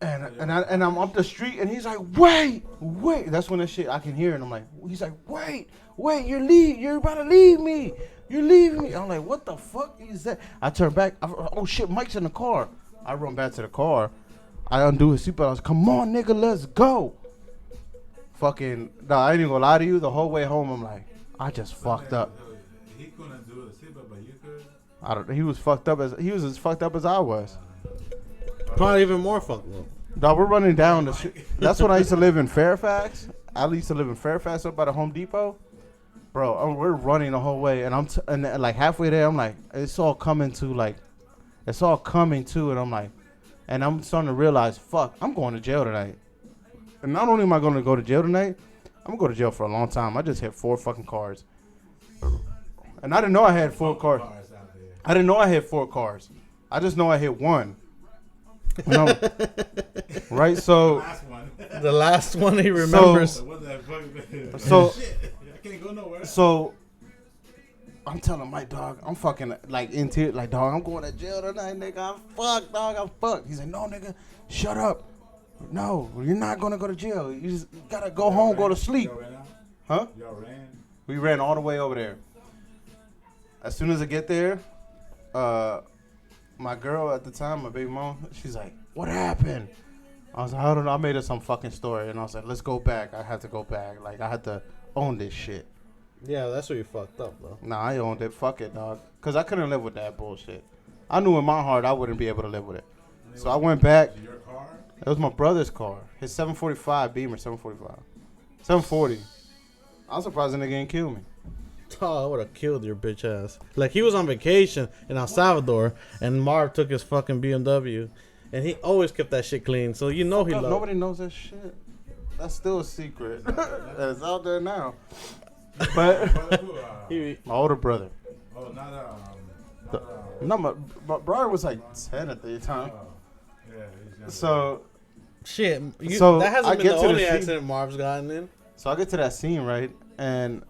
and I'm up the street, and he's like, wait. That's when that shit I can hear, and I'm like, he's like, wait, you're about to leave me. You're leaving me. I'm like, what the fuck is that? I turn back. Oh shit, Mike's in the car. I run back to the car. I undo his seatbelt. I was, come on, nigga, let's go. Fucking, I ain't even gonna lie to you. The whole way home, I'm like, I just fucked up. He couldn't do the seatbelt, but you could. He was as fucked up as I was. Probably even more fucked up. Dog, we're running down the street. That's when I used to live in Fairfax. I used to live in Fairfax up by the Home Depot. Bro, we're running the whole way, and and like halfway there, I'm like, it's all coming to, and I'm like, and I'm starting to realize, fuck, I'm going to jail tonight. And not only am I going to go to jail tonight, I'm going to go to jail for a long time. I just hit 4 fucking cars. And I didn't know I had 4 cars. Cars out there. I didn't know I had 4 cars. I just know I hit one. Right? So Last one. The last one he remembers. So Shit, I can't go nowhere. So I'm telling my dog, I'm fucking like in tears, like dog, I'm going to jail tonight, nigga. I'm fucked, dog. I'm fucked. He's like, no, nigga, shut up. No, you're not gonna go to jail. You just gotta go home, go to sleep. Y'all ran out? Huh? Y'all ran? We ran all the way over there. As soon as I get there, my girl at the time, my baby mom, she's like, what happened? I was like, I don't know. I made up some fucking story, and I was like, let's go back. I had to go back. Like, I had to own this shit. Yeah, that's where you fucked up, bro. Nah, I owned it. Fuck it, dog. Because I couldn't live with that bullshit. I knew in my heart I wouldn't be able to live with it. So I went back. Was it your car? It was my brother's car. His 745 Beamer, 745. 740. I'm surprised the nigga didn't kill me. Oh, I would have killed your bitch ass. Like, he was on vacation in El Salvador, and Marv took his fucking BMW, and he always kept that shit clean, so you know he loved it. Nobody knows that shit. That's still a secret. It's out there now. But Brother who, my older brother. oh, not No, my brother was like 10 at the time. yeah, he's young. So Shit, So, that hasn't I been get the to the only scene. accident Marv's gotten in. I get to that scene, right? And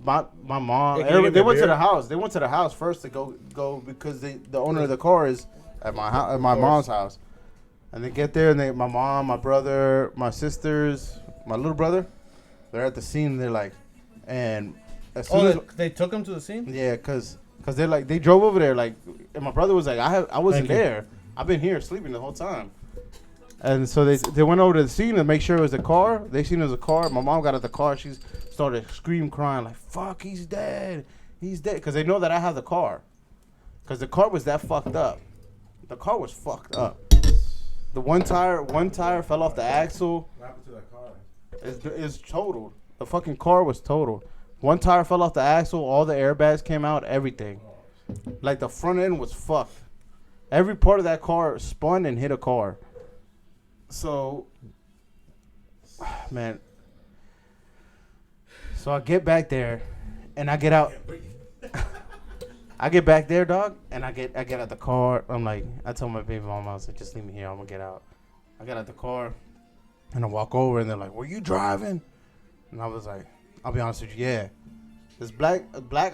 my mom, Hey, can you give me they a went to beer? the house. They went to the house first to go because the owner of the car is at my house, at my mom's house. And they get there, and my mom, my brother, my sisters, my little brother, they're at the scene. And they're like, and as soon as They took him to the scene? yeah, cause they're like they drove over there like, and my brother was like, I wasn't Thank you. there. I've been here sleeping the whole time. And so they went over to the scene to make sure it was a car. They seen it was a car. My mom got out the car. She started crying like, "Fuck, he's dead. He's dead." Because they know that I have the car. Because the car was that fucked up. The car was fucked up. The one tire fell off the axle. What happened to that car? It's totaled. The fucking car was totaled. One tire fell off the axle. All the airbags came out. Everything. Like the front end was fucked. Every part of that car spun and hit a car. So, man. So I get back there, and I get out. I get back there, dog, and I get out the car. I'm like, I told my baby mama, I was like, just leave me here. I'm gonna get out. I get out the car, and I walk over, and they're like, "Were you driving?" And I was like, "I'll be honest with you, yeah." This black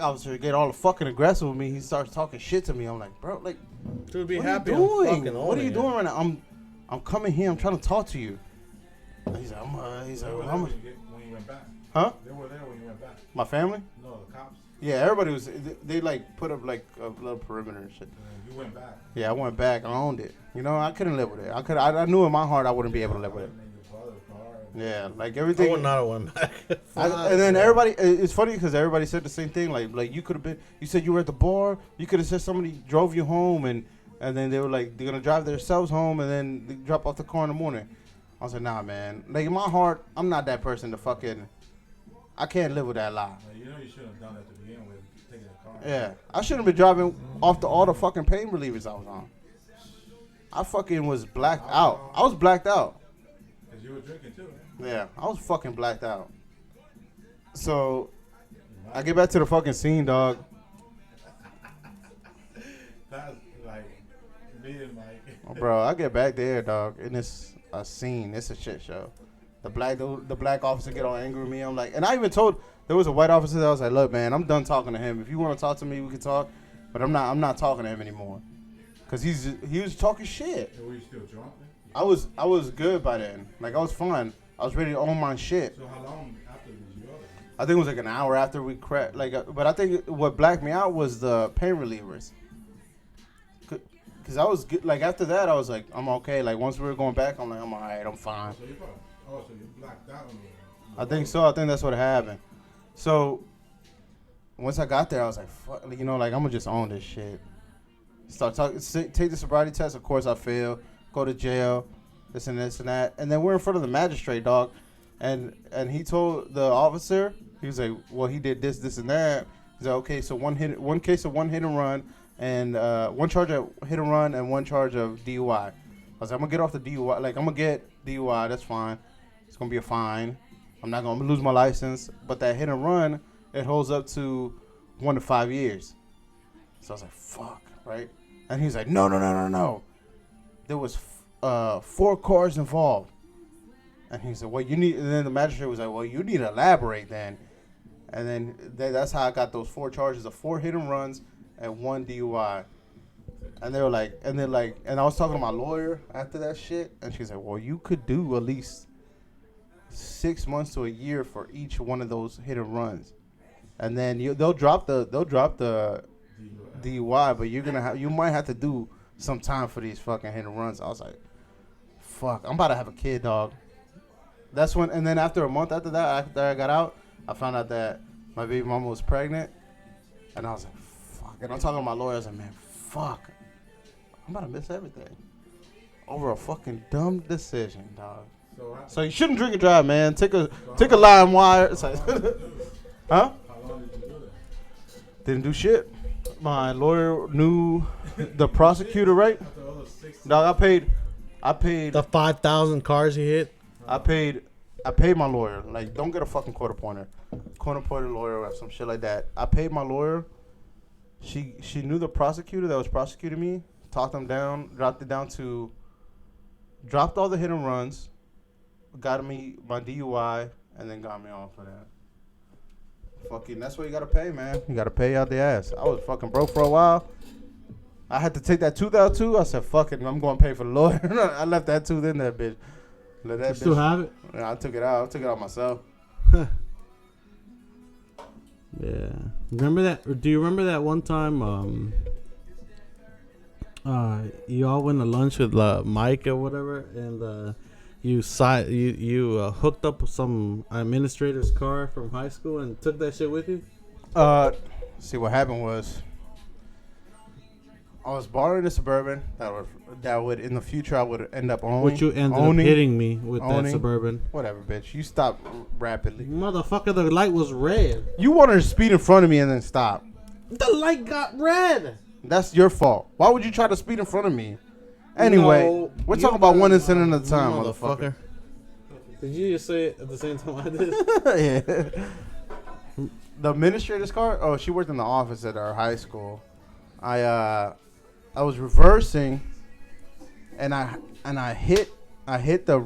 officer get all fucking aggressive with me. He starts talking shit to me. I'm like, bro, like, Dude, be what happy. are you doing? I'm fucking What are you owning doing it. right now? I'm coming here. I'm trying to talk to you. He's like, They were there I'm when you went back. huh? They were there when you went back. My family? No, the cops. Yeah, everybody was. They like put up like a little perimeter and shit. You went back. Yeah, I went back. I owned it. You know, I couldn't live with it. I knew in my heart I wouldn't be able to live with it. And then your brother's car. Yeah, like I everything. would not have went back. And then everybody, it's funny because everybody said the same thing. Like you could have been. You said you were at the bar. You could have said somebody drove you home, and then they were like they're gonna drive themselves home, and then they drop off the car in the morning. I was like, nah, man. Like in my heart, I'm not that person to fucking. I can't live with that lie. You know you shouldn't have done that to begin with, taking the car. Yeah, I shouldn't have been driving off all the fucking pain relievers I was on. I fucking was blacked out. I was blacked out. Because you were drinking too. Yeah, I was fucking blacked out. So, I get back to the fucking scene, dog. That's like me and Mike. Oh, bro, I get back there, dog, and it's a scene. It's a shit show. The black officer get all angry with me. I'm like, and I even told there was a white officer that I was like, look, man, I'm done talking to him. If you want to talk to me, we can talk, but I'm not talking to him anymore, cause he was talking shit. And were you still drunk? I was good by then. Like I was fine. I was ready to own my shit. So how long after did you go there? I think it was like an hour after we cracked. But I think what blacked me out was the pain relievers. Cause I was good. Like after that, I was like, I'm okay. Like once we were going back, I'm like, I'm alright. I'm fine. So you probably, so you blacked out on I think so. I think that's what happened. So once I got there, I was like, fuck, you know, like I'm gonna just own this shit. Start talking. Take the sobriety test. Of course, I failed. Go to jail. This and that. And then we're in front of the magistrate, dog. And he told the officer, he was like, well, he did this, and that. He's like, okay, so one case of one hit and run, and one charge of hit and run, and one charge of DUI. I was like, I'm gonna get off the DUI. Like, I'm gonna get DUI. That's fine. It's gonna be a fine. I'm not gonna lose my license. But that hit and run, it holds up to 1 to 5 years. So I was like, fuck, right? And he's like, no. There was 4 cars involved. And he said, well, you need, and then the magistrate was like, well, you need to elaborate then. And then that's how I got those 4 charges of 4 hit and runs and 1 DUI. And they were like, and I was talking to my lawyer after that shit, and she's like, well, you could do at least 6 months to a year for each one of those hit and runs. And then they'll drop the DUI, but you might have to do some time for these fucking hit and runs. I was like, fuck, I'm about to have a kid, dog. That's when, and then after a month after that, after I got out, I found out that my baby mama was pregnant, and I was like, fuck. And I'm talking to my lawyer, I was like, man, fuck. I'm about to miss everything over a fucking dumb decision, dog. So you shouldn't drink and drive, man. Take a lime wire. It's like, huh? How long did you do that? Didn't do shit. My lawyer knew the prosecutor, right? Dog, I paid The 5,000 cars he hit. I paid my lawyer. Like, don't get a fucking quarter pointer lawyer or some shit like that. I paid my lawyer. She knew the prosecutor that was prosecuting me. Talked him down. Dropped all the hit and runs. Got me my DUI and then got me off of that. Fucking, that's what you gotta pay, man. You gotta pay out the ass. I was fucking broke for a while. I had to take that tooth out too. I said, fuck it, I'm going to pay for the lawyer. I left that tooth in there, bitch. Let that You still have it? Yeah, I took it out. I took it out myself. Yeah. Remember that? Or do you remember that one time you all went to lunch with Mike or whatever, and you hooked up some administrator's car from high school and took that shit with you? See, what happened was I was borrowing a Suburban that would in the future I would end up owning. Which you ended up hitting me with that Suburban. Whatever, bitch. You stop rapidly. Motherfucker, the light was red. You wanted to speed in front of me and then stop. The light got red. That's your fault. Why would you try to speed in front of me? Anyway, No, we're talking about one incident at a time, motherfucker. Did you just say it at the same time I did? Yeah. The administrator's car? Oh, she worked in the office at our high school. I was reversing, and I hit the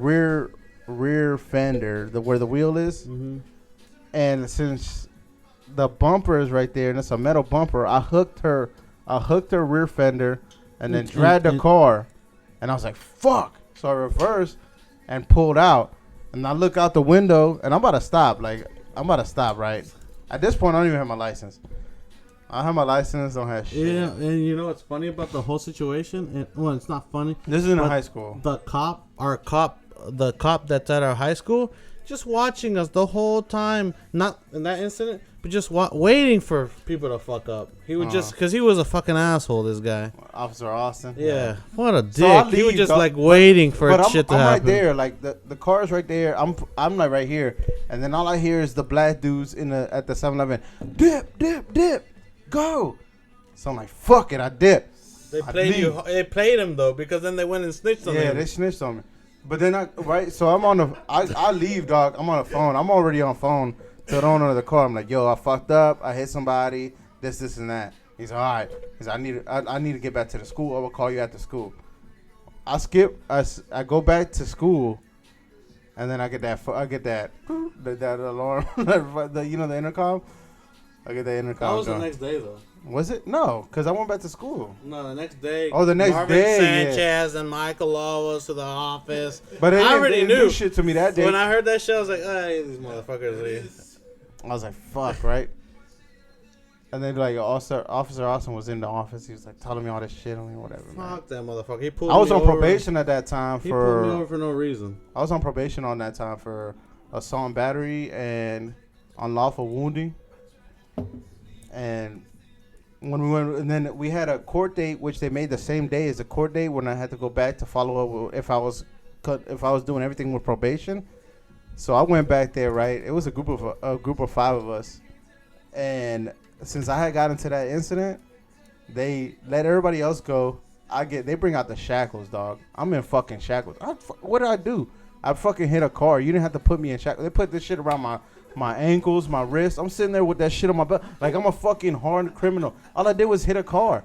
rear fender, where the wheel is, Mm-hmm. and since the bumper is right there, and it's a metal bumper, I hooked her rear fender, and then dragged the car, and I was like, fuck. So I reversed and pulled out, and I look out the window, and I'm about to stop, right? At this point, I don't even have my license. I have my license, don't have shit. Yeah, and you know what's funny about the whole situation? Well, it's not funny. This is in high school. The cop that's at our high school, just watching us the whole time. Not in that incident, but just waiting for people to fuck up. He would just, because he was a fucking asshole, this guy. Officer Austin. Yeah. What a dick. So He was just like waiting for shit to happen. I'm right there, like the car's right there. I'm like right here, and then all I hear is the black dudes at the 7-Eleven. Dip. Go. So I'm like, fuck it, I dip. They played him though, because then they went and snitched on him. Yeah, they snitched on me. But then so I'm on I leave, dog. I'm on the phone. I'm already on the phone to the owner of the car. I'm like, yo, I fucked up. I hit somebody. This and that. He's all right. He's like, I need to get back to the school. I will call you after school. I skip. I go back to school, and then I get that alarm. the intercom. I get that intercom. That was the next day though. Was it? No, because I went back to school. No, the next day. Oh, the next Marvin day. Sanchez and Michael Law was to the office. But I already didn't do knew shit to me that day. When I heard that shit, I was like, "Hey, these motherfuckers." I was like, "Fuck," right? And then like Officer Austin was in the office. He was like telling me all this shit. I mean, whatever. Fuck man. that motherfucker. He pulled. I was me on over. probation at that time He pulled me over for no reason. I was on probation on that time for assault and battery and unlawful wounding. And when we went, and then we had a court date, which they made the same day as the court date when I had to go back to follow up if I was doing everything with probation. So I went back there, right? It was a group of 5 of us, and since I had got into that incident, they let everybody else go. They bring out the shackles, dog. I'm in fucking shackles. What did I do? I fucking hit a car. You didn't have to put me in shackles. They put this shit around my ankles, my wrists. I'm sitting there with that shit on my butt. Like I'm a fucking hard criminal. All I did was hit a car.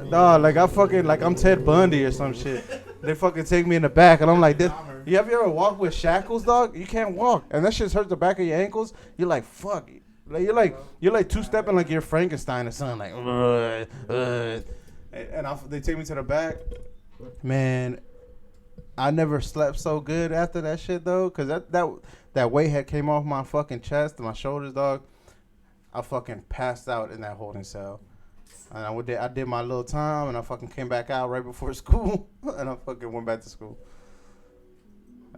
Nah, like I'm Ted Bundy or some shit. They fucking take me in the back and I'm like this. Have you ever walked with shackles, dog? You can't walk. And that shit hurts the back of your ankles. You're like, fuck. Like you're like two-stepping like you're Frankenstein or something. Like, and they take me to the back. Man, I never slept so good after that shit though, cause that weight had came off my fucking chest and my shoulders, dog. I fucking passed out in that holding cell, and I did my little time, and I fucking came back out right before school, and I fucking went back to school.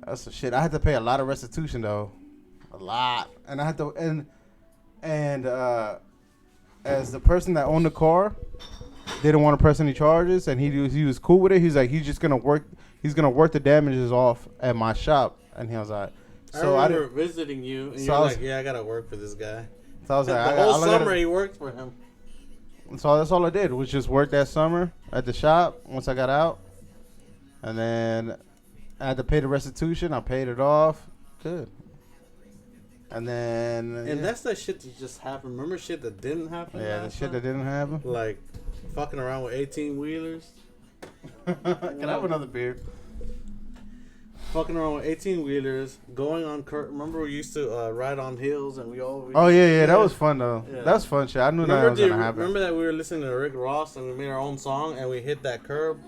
That's the shit. I had to pay a lot of restitution though, a lot, and I had to and as the person that owned the car didn't want to press any charges, and he was cool with it. He's like, he's just gonna work. He's gonna work the damages off at my shop, and he was like, so I remember visiting you, and you're like, yeah, I gotta work for this guy. So I was like, the whole summer he worked for him. So that's all I did was just work that summer at the shop. Once I got out, and then I had to pay the restitution. I paid it off. Good. And then that's the shit that just happened. Remember shit that didn't happen? Yeah, the shit that didn't happen. Like fucking around with 18-wheelers. Can I have another beer? Fucking around with 18-wheelers, going on remember we used to ride on hills and we all... Oh, yeah, that was fun, though. Yeah. That was fun shit. I knew that was going to happen. Remember that we were listening to Rick Ross and we made our own song and we hit that curb?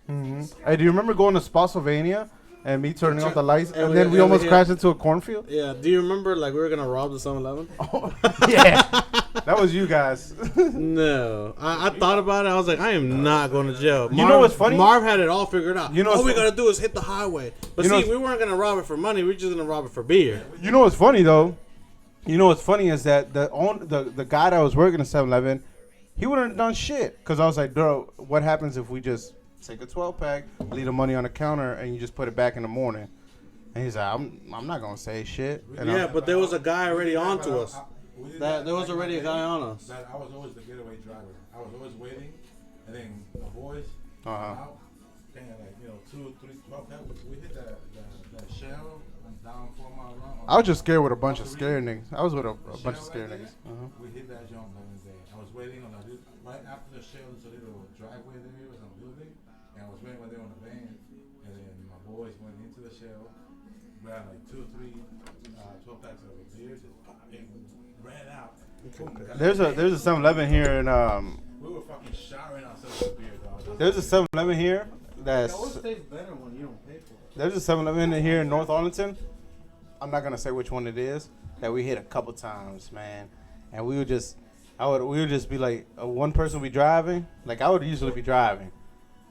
Mm-hmm. Hey, do you remember going to Spotsylvania and me turning off the lights and then we almost crashed into a cornfield? Yeah. Do you remember, like, we were going to rob the 7-Eleven? Oh, yeah. That was you guys. No. I thought about it. I was like, I am not going to jail. You know what's funny? Marv had it all figured out. You know all we got to do is hit the highway. But see, we weren't going to rob it for money. We were just going to rob it for beer. You know what's funny, though? You know what's funny is that the guy that was working at 7-Eleven, he wouldn't have done shit. Because I was like, bro, what happens if we just take a 12-pack, leave the money on the counter, and you just put it back in the morning? And he's like, I'm not going to say shit. And yeah, but there was a guy already on to us. There was already a guy on us. I was always the getaway driver. I was always waiting, and then the boys out, and like 2, 3, 12 packs. We hit that shell down 4 mile run. I was just scared with a bunch of scared niggas. I was with a bunch of scared niggas. We hit that jump on the day. I was waiting on right after the shell. There's a little driveway there with some building, and I was waiting when they were on the van, and then my boys went into the shell, grabbed like 2 or 3 12 packs of beers. Ran out. There's a 7-Eleven here in we were fucking showering ourselves with beer, dog. There's a 7-Eleven here that's. It always tastes better when you don't pay for it. There's a 7-Eleven here in North Arlington. I'm not gonna say which one it is. That we hit a couple times, man, and we would just be like, one person would be driving. Like I would usually be driving,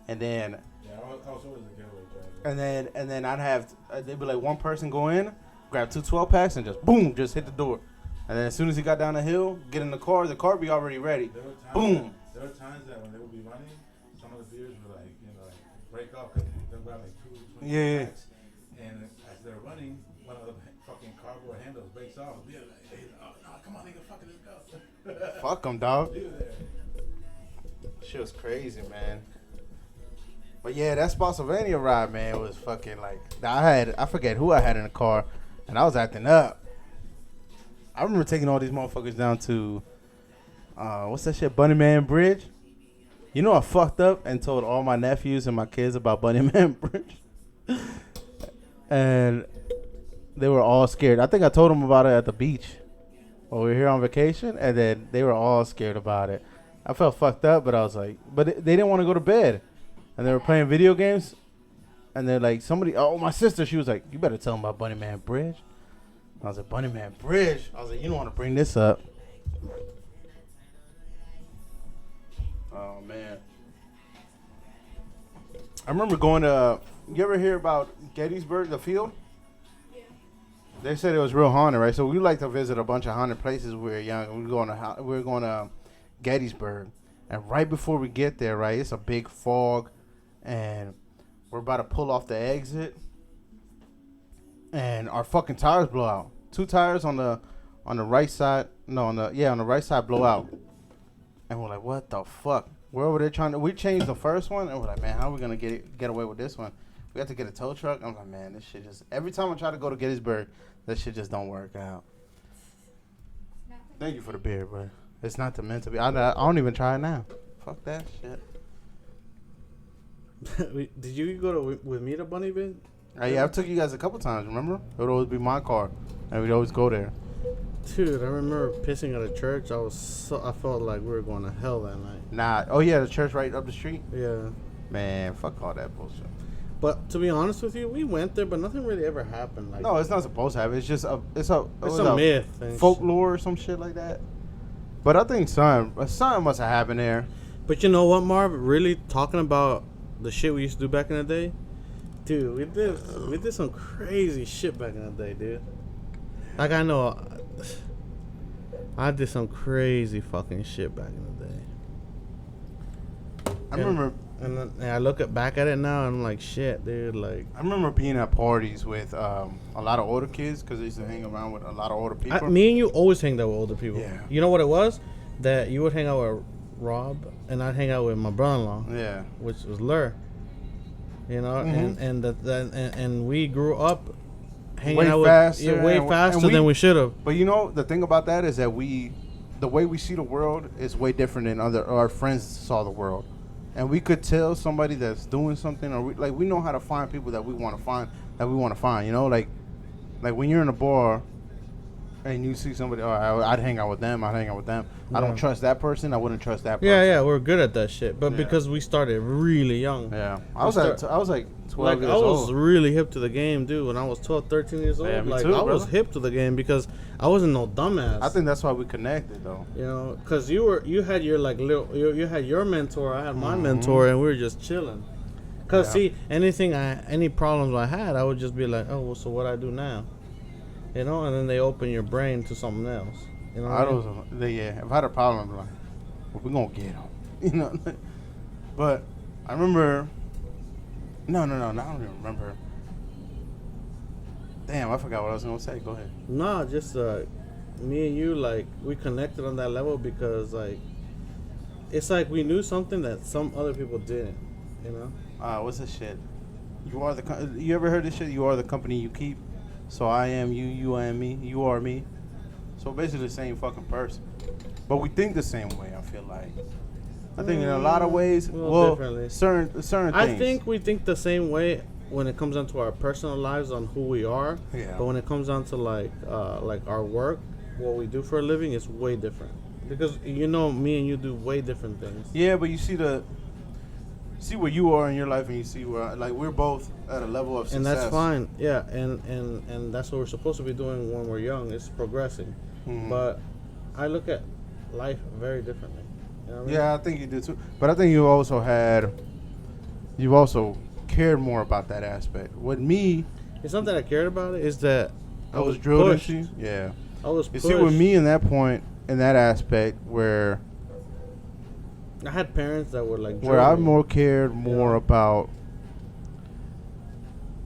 and then. Yeah, I was always a getaway driver. And then I'd have they'd be like one person go in, grab 2 12-packs, and just boom, just hit the door. And then as soon as he got down the hill, get in the car be already ready. Boom. There were times that when they would be running, some of the beers would like break off because they'll grab like 2 packs. And as they're running, one of the fucking cardboard handles breaks off. We're like, hey, no, come on, nigga, fucking let's go. Fuck them, dog. Shit was crazy, man. But yeah, that Spotsylvania ride, man, was fucking like I forget who I had in the car, and I was acting up. I remember taking all these motherfuckers down to, what's that shit, Bunny Man Bridge? You know I fucked up and told all my nephews and my kids about Bunny Man Bridge. And they were all scared. I think I told them about it at the beach while we were here on vacation, and then they were all scared about it. I felt fucked up, but I was like, but they didn't want to go to bed. And they were playing video games, and they're like, my sister, she was like, you better tell them about Bunny Man Bridge. I was like, Bunny Man Bridge. I was like, you don't want to bring this up. Oh, man. I remember going to, you ever hear about Gettysburg, the field? Yeah. They said it was real haunted, right? So we like to visit a bunch of haunted places when we were young. We were going to Gettysburg. And right before we get there, right, it's a big fog. And we're about to pull off the exit. And our fucking tires blow out. 2 tires on the right side. No, on the right side blow out. And we're like, what the fuck? We're over there we changed the first one, and we're like, man, how are we gonna get away with this one? we have to get a tow truck. I'm like, man, this shit just every time I try to go to Gettysburg, that shit just don't work out. Thank you for the beer, but it's not meant to be. I don't even try it now. Fuck that shit. Did you go with me to Bunny Bin? Yeah, I've took you guys a couple times. Remember? It would always be my car, and we'd always go there. Dude, I remember pissing at a church. I felt like we were going to hell that night. Nah. Oh yeah, the church right up the street. Yeah. Man, fuck all that bullshit. But to be honest with you, we went there, but nothing really ever happened. Like, No, it's not supposed to happen. It's just a myth, folklore or some shit like that. But I think something must have happened there. But you know what, Marv? Really talking about the shit we used to do back in the day, dude. We did some crazy shit back in the day, dude. Like I know, I did some crazy fucking shit back in the day. I remember. And I look back at it now, and I'm like, shit, dude. Like, I remember being at parties with a lot of older kids because I used to hang around with a lot of older people. Me and you always hanged out with older people. Yeah. You know what it was? That you would hang out with Rob, and I'd hang out with my brother-in-law. Yeah. Which was LER. You know, Mm-hmm. and we grew up hanging Way out faster, way and faster than we should have. But you know, the thing about that is that the way we see the world is way different than our friends saw the world. And we could tell somebody that's doing something, or we know how to find people that we want to find. You know, like when you're in a bar and you see somebody, I'd hang out with them. Yeah. I don't trust that person. I wouldn't trust that person. Yeah, we're good at that shit. But Yeah. because we started really young. Yeah, I was like 12 Like, years I was old. really hip to the game, dude. When I was 12, 13 years old, Yeah, me like too, I was brother. hip to the game because I wasn't no dumbass. I think that's why we connected, though. You know, because you had your like you had your mentor, I had my Mm-hmm. mentor, and we were just chilling. Cause Yeah. see, any problems I had, I would just be like, oh, well, so what I do now? You know, and then they open your brain to something else. You know, what I mean? Yeah. If I had a problem, I'm like, well, we're gonna get him. You know. But I remember. No, I don't even remember. Damn, I forgot what I was gonna say. Go ahead. No, just me and you, like, we connected on that level because like it's like we knew something that some other people didn't. You know. What's this shit? You ever heard this shit? You are the company you keep. So I am you, you am me, you are me. So basically the same fucking person. But we think the same way, I feel like. I think in a lot of ways, differently. certain things. I think we think the same way when it comes down to our personal lives on who we are. Yeah. But when it comes down to like our work, what we do for a living is way different. Because you know, me and you do way different things. Yeah, but you see where you are in your life, and you see where we're both at a level of success. And that's fine. Yeah, and that's what we're supposed to be doing when we're young, is progressing. Mhm. But I look at life very differently. You know what I mean? Yeah, I think you do too. But I think you've also cared more about that aspect. With me, It's not that I cared about it, it's that I was drilled pushed. into. Yeah. I was You pushed. see, with me in that point, in that aspect, where I had parents that were like I drilling me. more cared more about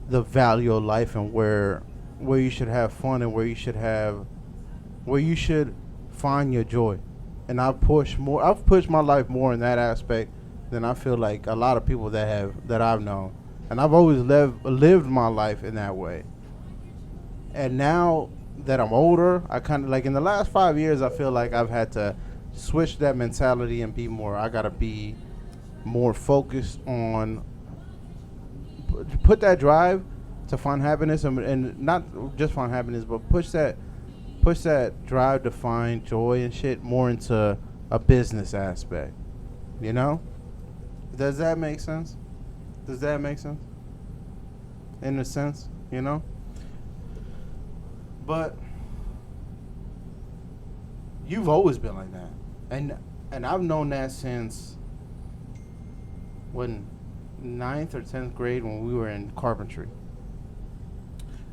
the value of life and where you should have fun and where you should find your joy. And I've pushed my life more in that aspect than I feel like a lot of people that I've known. And I've always lived my life in that way. And now that I'm older, I kind of like in the last 5 years, I feel like I've had to switch that mentality and I gotta be more focused on put that drive to find happiness and not just find happiness, but push that drive to find joy and shit more into a business aspect. You know? Does that make sense? In a sense, you know? But you've always been like that. And I've known that since when 9th or 10th grade when we were in carpentry.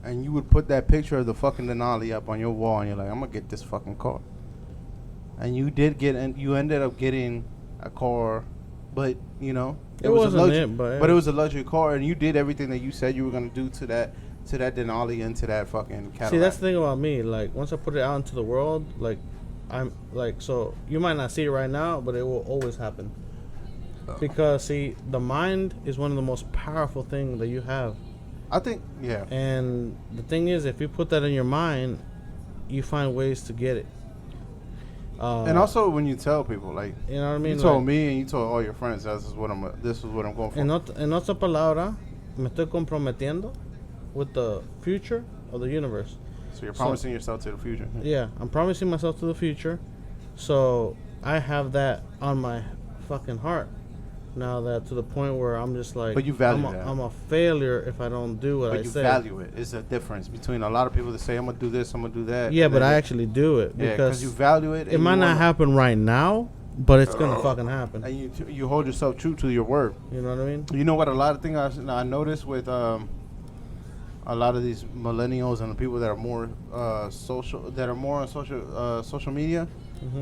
And you would put that picture of the fucking Denali up on your wall and you're like, I'm gonna get this fucking car. And you ended up getting a car, but you know, It wasn't it, but it was a luxury car, and you did everything that you said you were gonna do to that Denali and to that fucking Cadillac. See, that's the thing about me. Like, once I put it out into the world, like, I'm like, so you might not see it right now, but it will always happen. Because see, the mind is one of the most powerful things that you have. I think, yeah. And the thing is, if you put that in your mind, you find ways to get it. And also when you tell people, like, you know what I mean? You told like, me and you told all your friends, this is what I'm going for. En otra palabra, me estoy comprometiendo with the future of the universe. So you're promising yourself to the future. Yeah, I'm promising myself to the future. So I have that on my fucking heart. Now that to the point where I'm just like, but you value that. I'm a failure if I don't do what I say. But you value it. It's a difference between a lot of people that say, I'm going to do this, I'm going to do that. Yeah, but I actually do it. Yeah, because you value it. It might not happen right now, but it's going to fucking happen. And you hold yourself true to your word. You know what I mean? You know what? A lot of things I noticed with a lot of these millennials and the people that are more on social media,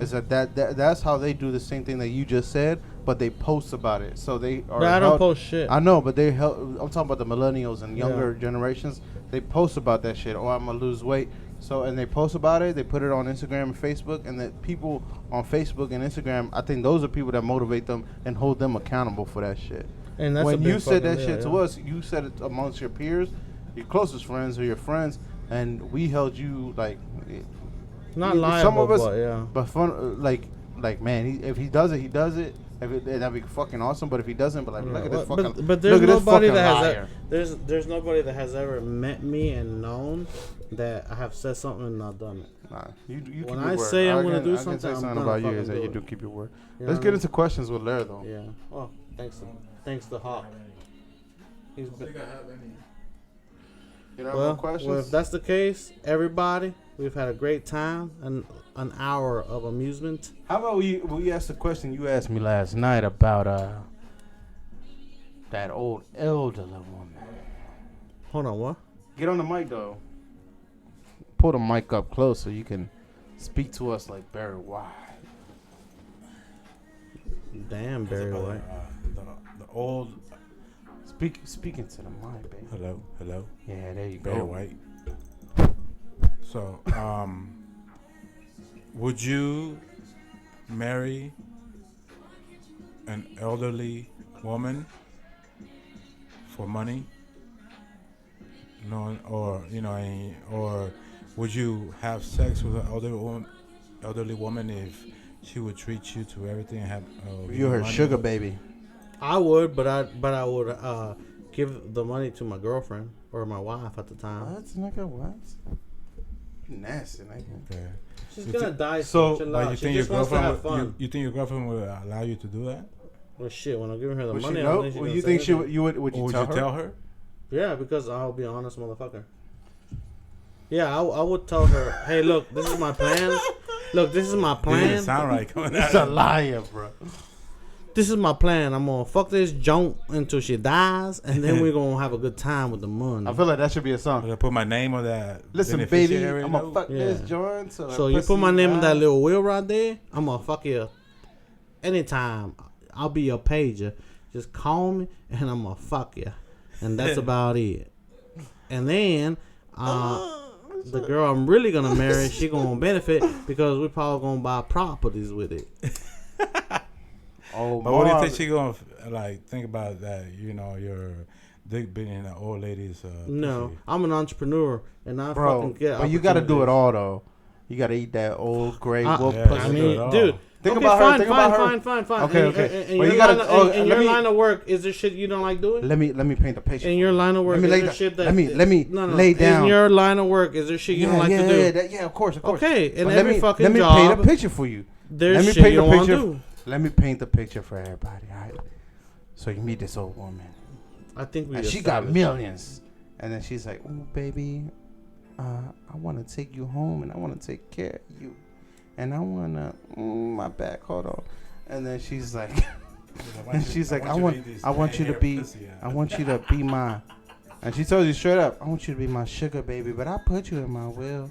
is that's how they do the same thing that you just said, but they post about it. So they are. But I don't post shit. I know, but I'm talking about the millennials and younger generations. They post about that shit. Oh, I'm gonna lose weight. So and they post about it. They put it on Instagram and Facebook, and that people on Facebook and Instagram, I think those are people that motivate them and hold them accountable for that shit. And that's when you said that shit to us, you said it amongst your peers, your closest friends or your friends, and we held you like. Not liable, some of us, but yeah. But fun, like man, if he does it, he does it. That'd be fucking awesome. But if he doesn't, but like, look at this fucking. But there's nobody that has there's nobody that has ever met me and known that I have said something and not done it. Nah, you when I say I'm gonna do something, I can say something about you is that you do keep your word. You Let's get into questions with LER though. Yeah. Well, thanks to Hawk. He's been. You know, more questions? Well, if that's the case, everybody, we've had a great time and an hour of amusement. How about we ask the question you asked me last night about that old elderly woman? Hold on, what? Get on the mic though. Pull the mic up close so you can speak to us like Barry White. Damn, Barry White. The old. Speaking to the mic, baby. Hello. Yeah, there you Barry go. White. So, would you marry an elderly woman for money? No, or would you have sex with an elderly woman if she would treat you to everything and have? You're her sugar baby. I would, but I would give the money to my girlfriend or my wife at the time. What, nigga? What? Nasty, nigga. Okay. She's gonna die. So, like, you think your girlfriend? You think your girlfriend would allow you to do that? Well, shit. When I'm giving her the money, I don't think she's you think she would? Would you tell her? Yeah, because I'll be honest, motherfucker. Yeah, I would tell her, hey, look, this is my plan. Look, this is my plan. It doesn't sound right coming out. He's a liar, bro. This is my plan. I'm gonna fuck this junk until she dies, and then we're gonna have a good time with the money. I feel like that should be a song. I'm gonna put my name on that. Listen, baby, I'm gonna fuck this joint. So you put my name in that little wheel right there. I'm gonna fuck you anytime. I'll be your pager. Just call me, and I'm gonna fuck you, and that's about it. And then the girl I'm really gonna marry, she gonna benefit because we probably gonna buy properties with it. Oh, but what do you think she gonna think about that? You know, your dick being in an old lady's. No, pussy. I'm an entrepreneur, and I fucking get. But you gotta do it all though. You gotta eat that old gray wolf pussy. I mean, dude. Think about her. Think about her. Fine. Okay. And you gotta. In your line of work, is there shit you don't like doing? Let me paint the picture. In your line of work, is there shit that? Let me lay down. In your line of work, is there shit you don't like to do? Yeah, of course. Okay, and every fucking job. Let me paint a picture for you. There's shit you don't want to do. Let me paint the picture for everybody, all right? So you meet this old woman. I think we. And she got millions, and then she's like, "Oh, baby, I want to take you home, and I want to take care of you, and I want to my back. Hold on." And then she's like, I want you to be my. And she tells you straight up, "I want you to be my sugar baby, but I put you in my will."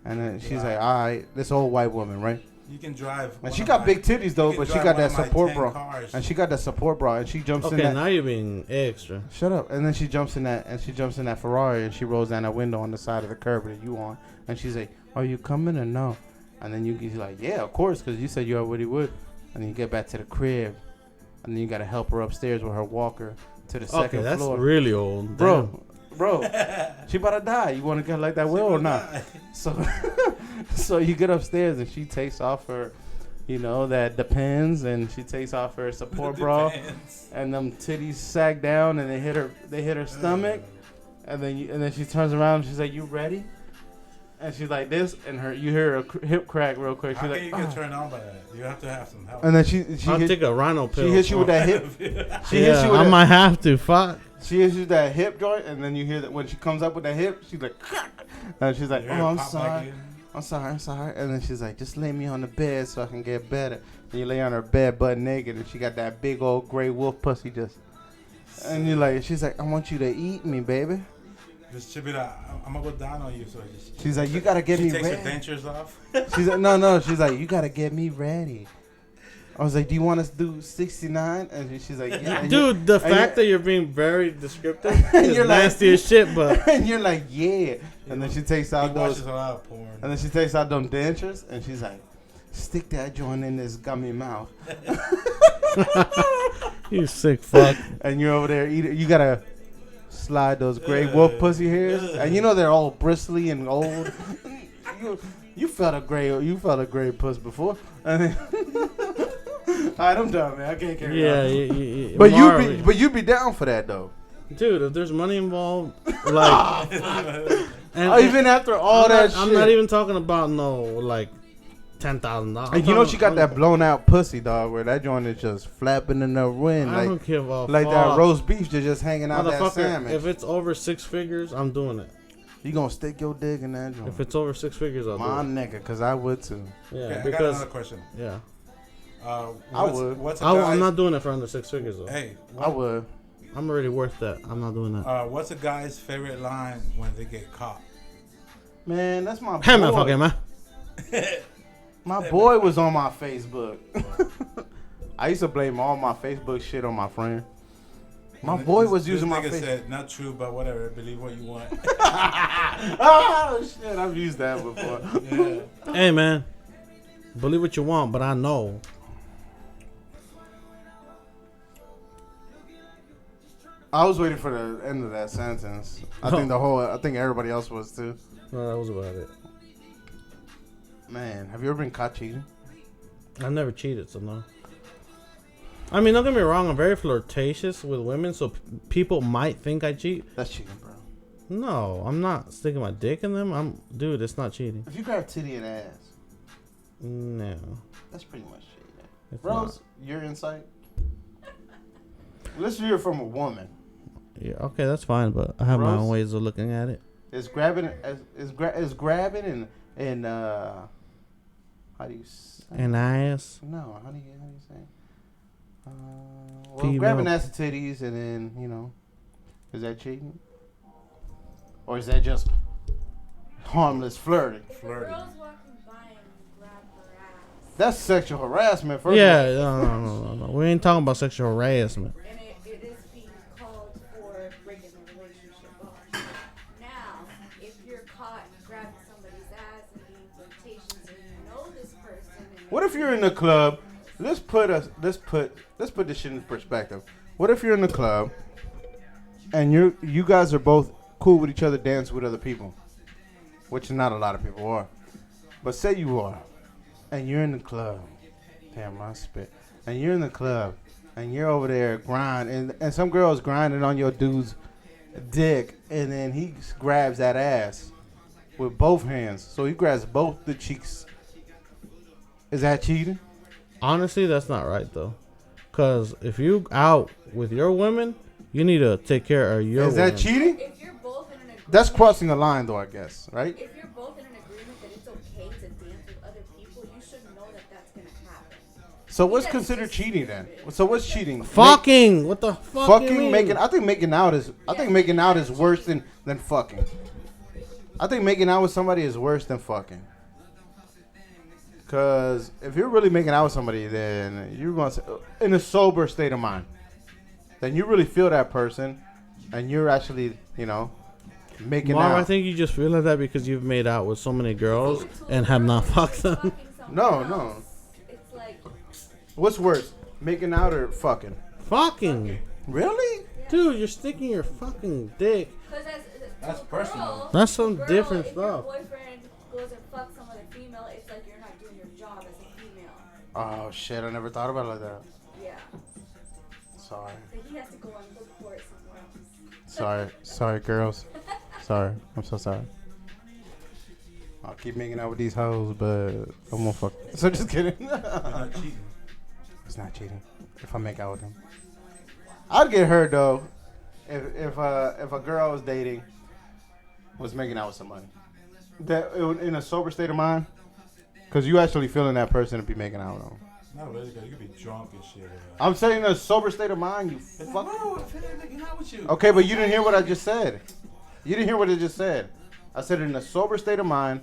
And then she's like, "All right, this old white woman, right?" You can drive. And she got big titties though, but she got that support bra. And she got that support bra, and she jumps in that. Okay, now you're being extra. Shut up. And then she jumps in that Ferrari, and she rolls down that window on the side of the curb that you on. And she's like, "Are you coming or no?" And then you're like, "Yeah, of course," because you said you already would. And then you get back to the crib, and then you gotta help her upstairs with her walker to the second that's floor. really old. Bro, she about to die. You want to get like that will or not? So you get upstairs and she takes off her, that depends, and she takes off her support bra, and them titties sag down and they hit her stomach, and then she turns around and she's like, "You ready?" And she's like this, and you hear her hip crack real quick. She's How like, can you get turned on by that? You have to have some help. and then she I'll take a rhino pill. She hits you with that hip. I might have to. Fuck. She hits you with that hip joint, and then you hear that when she comes up with that hip, she's like, and she's like, "Oh, I'm sorry. I'm sorry." And then she's like, "Just lay me on the bed so I can get better." And you lay on her bed butt naked, and she got that big old gray wolf pussy and you're like, she's like, "I want you to eat me, baby." Just should be like, I'm gonna go down on you. So she's like, "You gotta get me ready." She takes her dentures off. She's like, no. She's like, "You gotta get me ready." I was like, "Do you want us to do 69?" And she's like, "Yeah." Dude, the fact that you're being very descriptive is you're nasty as shit, but and you're like, "Yeah." And then she takes out He watches a lot of porn. And then she takes out them dentures, and she's like, "Stick that joint in this gummy mouth." you sick fuck. And you're over there eating. You gotta slide those gray wolf pussy hairs, and they're all bristly and old. You felt a gray puss before. And then alright, I'm done, man. I can't carry on. Yeah. But you'd be down for that though, dude. If there's money involved, like, even after all that shit, I'm not even talking about like $10,000. And she got that blown out pussy, dog, where that joint is just flapping in the wind. I don't give a like fuck. that roast beef just hanging out that sandwich. If it's over 6 figures, I'm doing it. You gonna stick your dick in that joint? If it's over 6 figures, I'll do it. My nigga, cause I would too. Yeah, I got another question. Yeah. I would. I'm not doing it for under 6 figures though. Hey, I would. I'm already worth that. I'm not doing that. What's a guy's favorite line when they get caught? Man, that's my boy. Hey man, fucking man. My boy was on my Facebook. I used to blame all my Facebook shit on my friend. My boy was using my Facebook. Said, "Not true, but whatever. Believe what you want." Oh shit, I've used that before. Yeah. Hey man, believe what you want, but I know. I was waiting for the end of that sentence. I think everybody else was too. No, that was about it. Man, have you ever been caught cheating? I've never cheated, so no. I mean, don't get me wrong. I'm very flirtatious with women, so people might think I cheat. That's cheating, bro. No, I'm not sticking my dick in them. Dude, it's not cheating. If you grab titty and ass, No, that's pretty much cheating. it's Rose, your insight? Let's hear it from a woman. not. Yeah, okay, that's fine, but I have my Rose? own ways of looking at it. Is grabbing and how do you say? And ass. No, how do you say? Well, Female. grabbing ass and titties, and then is that cheating, or is that just harmless flirting? Flirting. Girls walking by and grab her ass. That's sexual harassment. First Yeah, of all. no. We ain't talking about sexual harassment. And it is being called for breaking the relationship off. Now, if you're caught grabbing somebody's ass and being flirtatious and you know this person. And What if you're in the club? Let's put this shit in perspective. What if you're in the club and you guys are both cool with each other, dance with other people, which not a lot of people are, but say you are, and you're in the club. Damn, I spit. And you're in the club and you're over there grinding, and some girl's grinding on your dude's dick, and then he grabs that ass with both hands. So he grabs both the cheeks. Is that cheating? Honestly, that's not right though, cause if you out with your women, you need to take care of your. Is that women. cheating? if you're both in an agreement, That's crossing a line, though, I guess, right? if you're both in an agreement that it's okay to dance with other people, you should know that that's gonna happen. So what's considered cheating then? So what's cheating? Fucking. What the fuck? you Fucking mean? making. I think making out is worse than fucking. I think making out with somebody is worse than fucking. Cause if you're really making out with somebody, then you're going to, in a sober state of mind, then you really feel that person, and you're actually, making Marv, out. I think you just feel like that because you've made out with so many girls and have not fucked them. No. It's like What's worse? Making out or fucking? Fucking. Really? Dude, you're sticking your fucking dick. That's personal. That's some different if stuff. Your boyfriend goes and fucks some other female, it's like you're not doing your job as a female. Oh shit! I never thought about it like that. Yeah. Sorry. Like he has to go and look for it somewhere else. Sorry, girls. Sorry, I'm so sorry. I'll keep making out with these hoes, but I'm gonna fuck. So just kidding. You're not cheating. It's not cheating if I make out with them. I'd get hurt though if a girl I was dating was making out with somebody. That in a sober state of mind, because you actually feeling that person to be making out with them. Not really, because you could be drunk and shit. I'm saying in a sober state of mind, you It's fuck. no, if they're making out with you. Okay, but you didn't hear what I just said. You didn't hear what I just said. I said in a sober state of mind,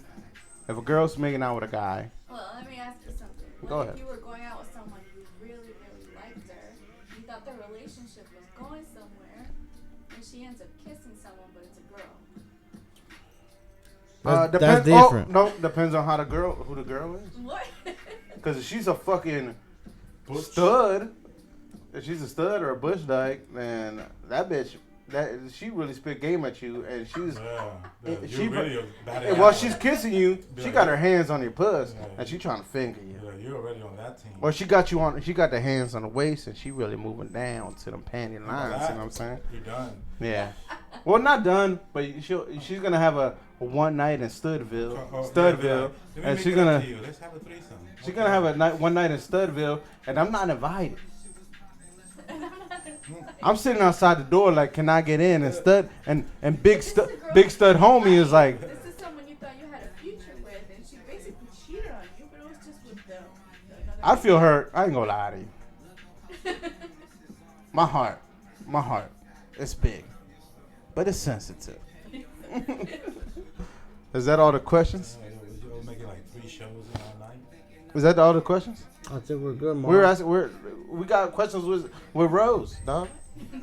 if a girl's making out with a guy. Well, let me ask you something. Go ahead. If you were going out with someone you really, really liked her, you thought their relationship was going somewhere, and she ends up kissing someone, but it's a girl. That's different. Oh, no, depends on who the girl is. What? Because if she's a fucking Butch. stud, if she's a stud or a bush dyke, then that bitch, she really spit game at you, and she's. Yeah. She- You're really a bad And while apple. she's kissing you, she got her hands on your puss, and she trying to finger you. Yeah, you're already on that team. Or she got the hands on the waist, and she really moving down to them panty lines. You know what I'm saying? You're done. Yeah. Well, not done, but she's gonna have a one night in Studville, and she's gonna Let's have a threesome. she's gonna have a one night in Studville, and I'm not invited. I'm sitting outside the door like, can I get in? And stud and big stud homie is like, This is someone you thought you had a future with, and she basically cheated on you, but it was just with the another. I feel hurt. I ain't gonna lie to you. My heart, it's big, but it's sensitive. Is that all the questions? You're making like 3 shows in all night. Is that all the questions? I think we're good, Marv. We got questions with Rose, dog. No.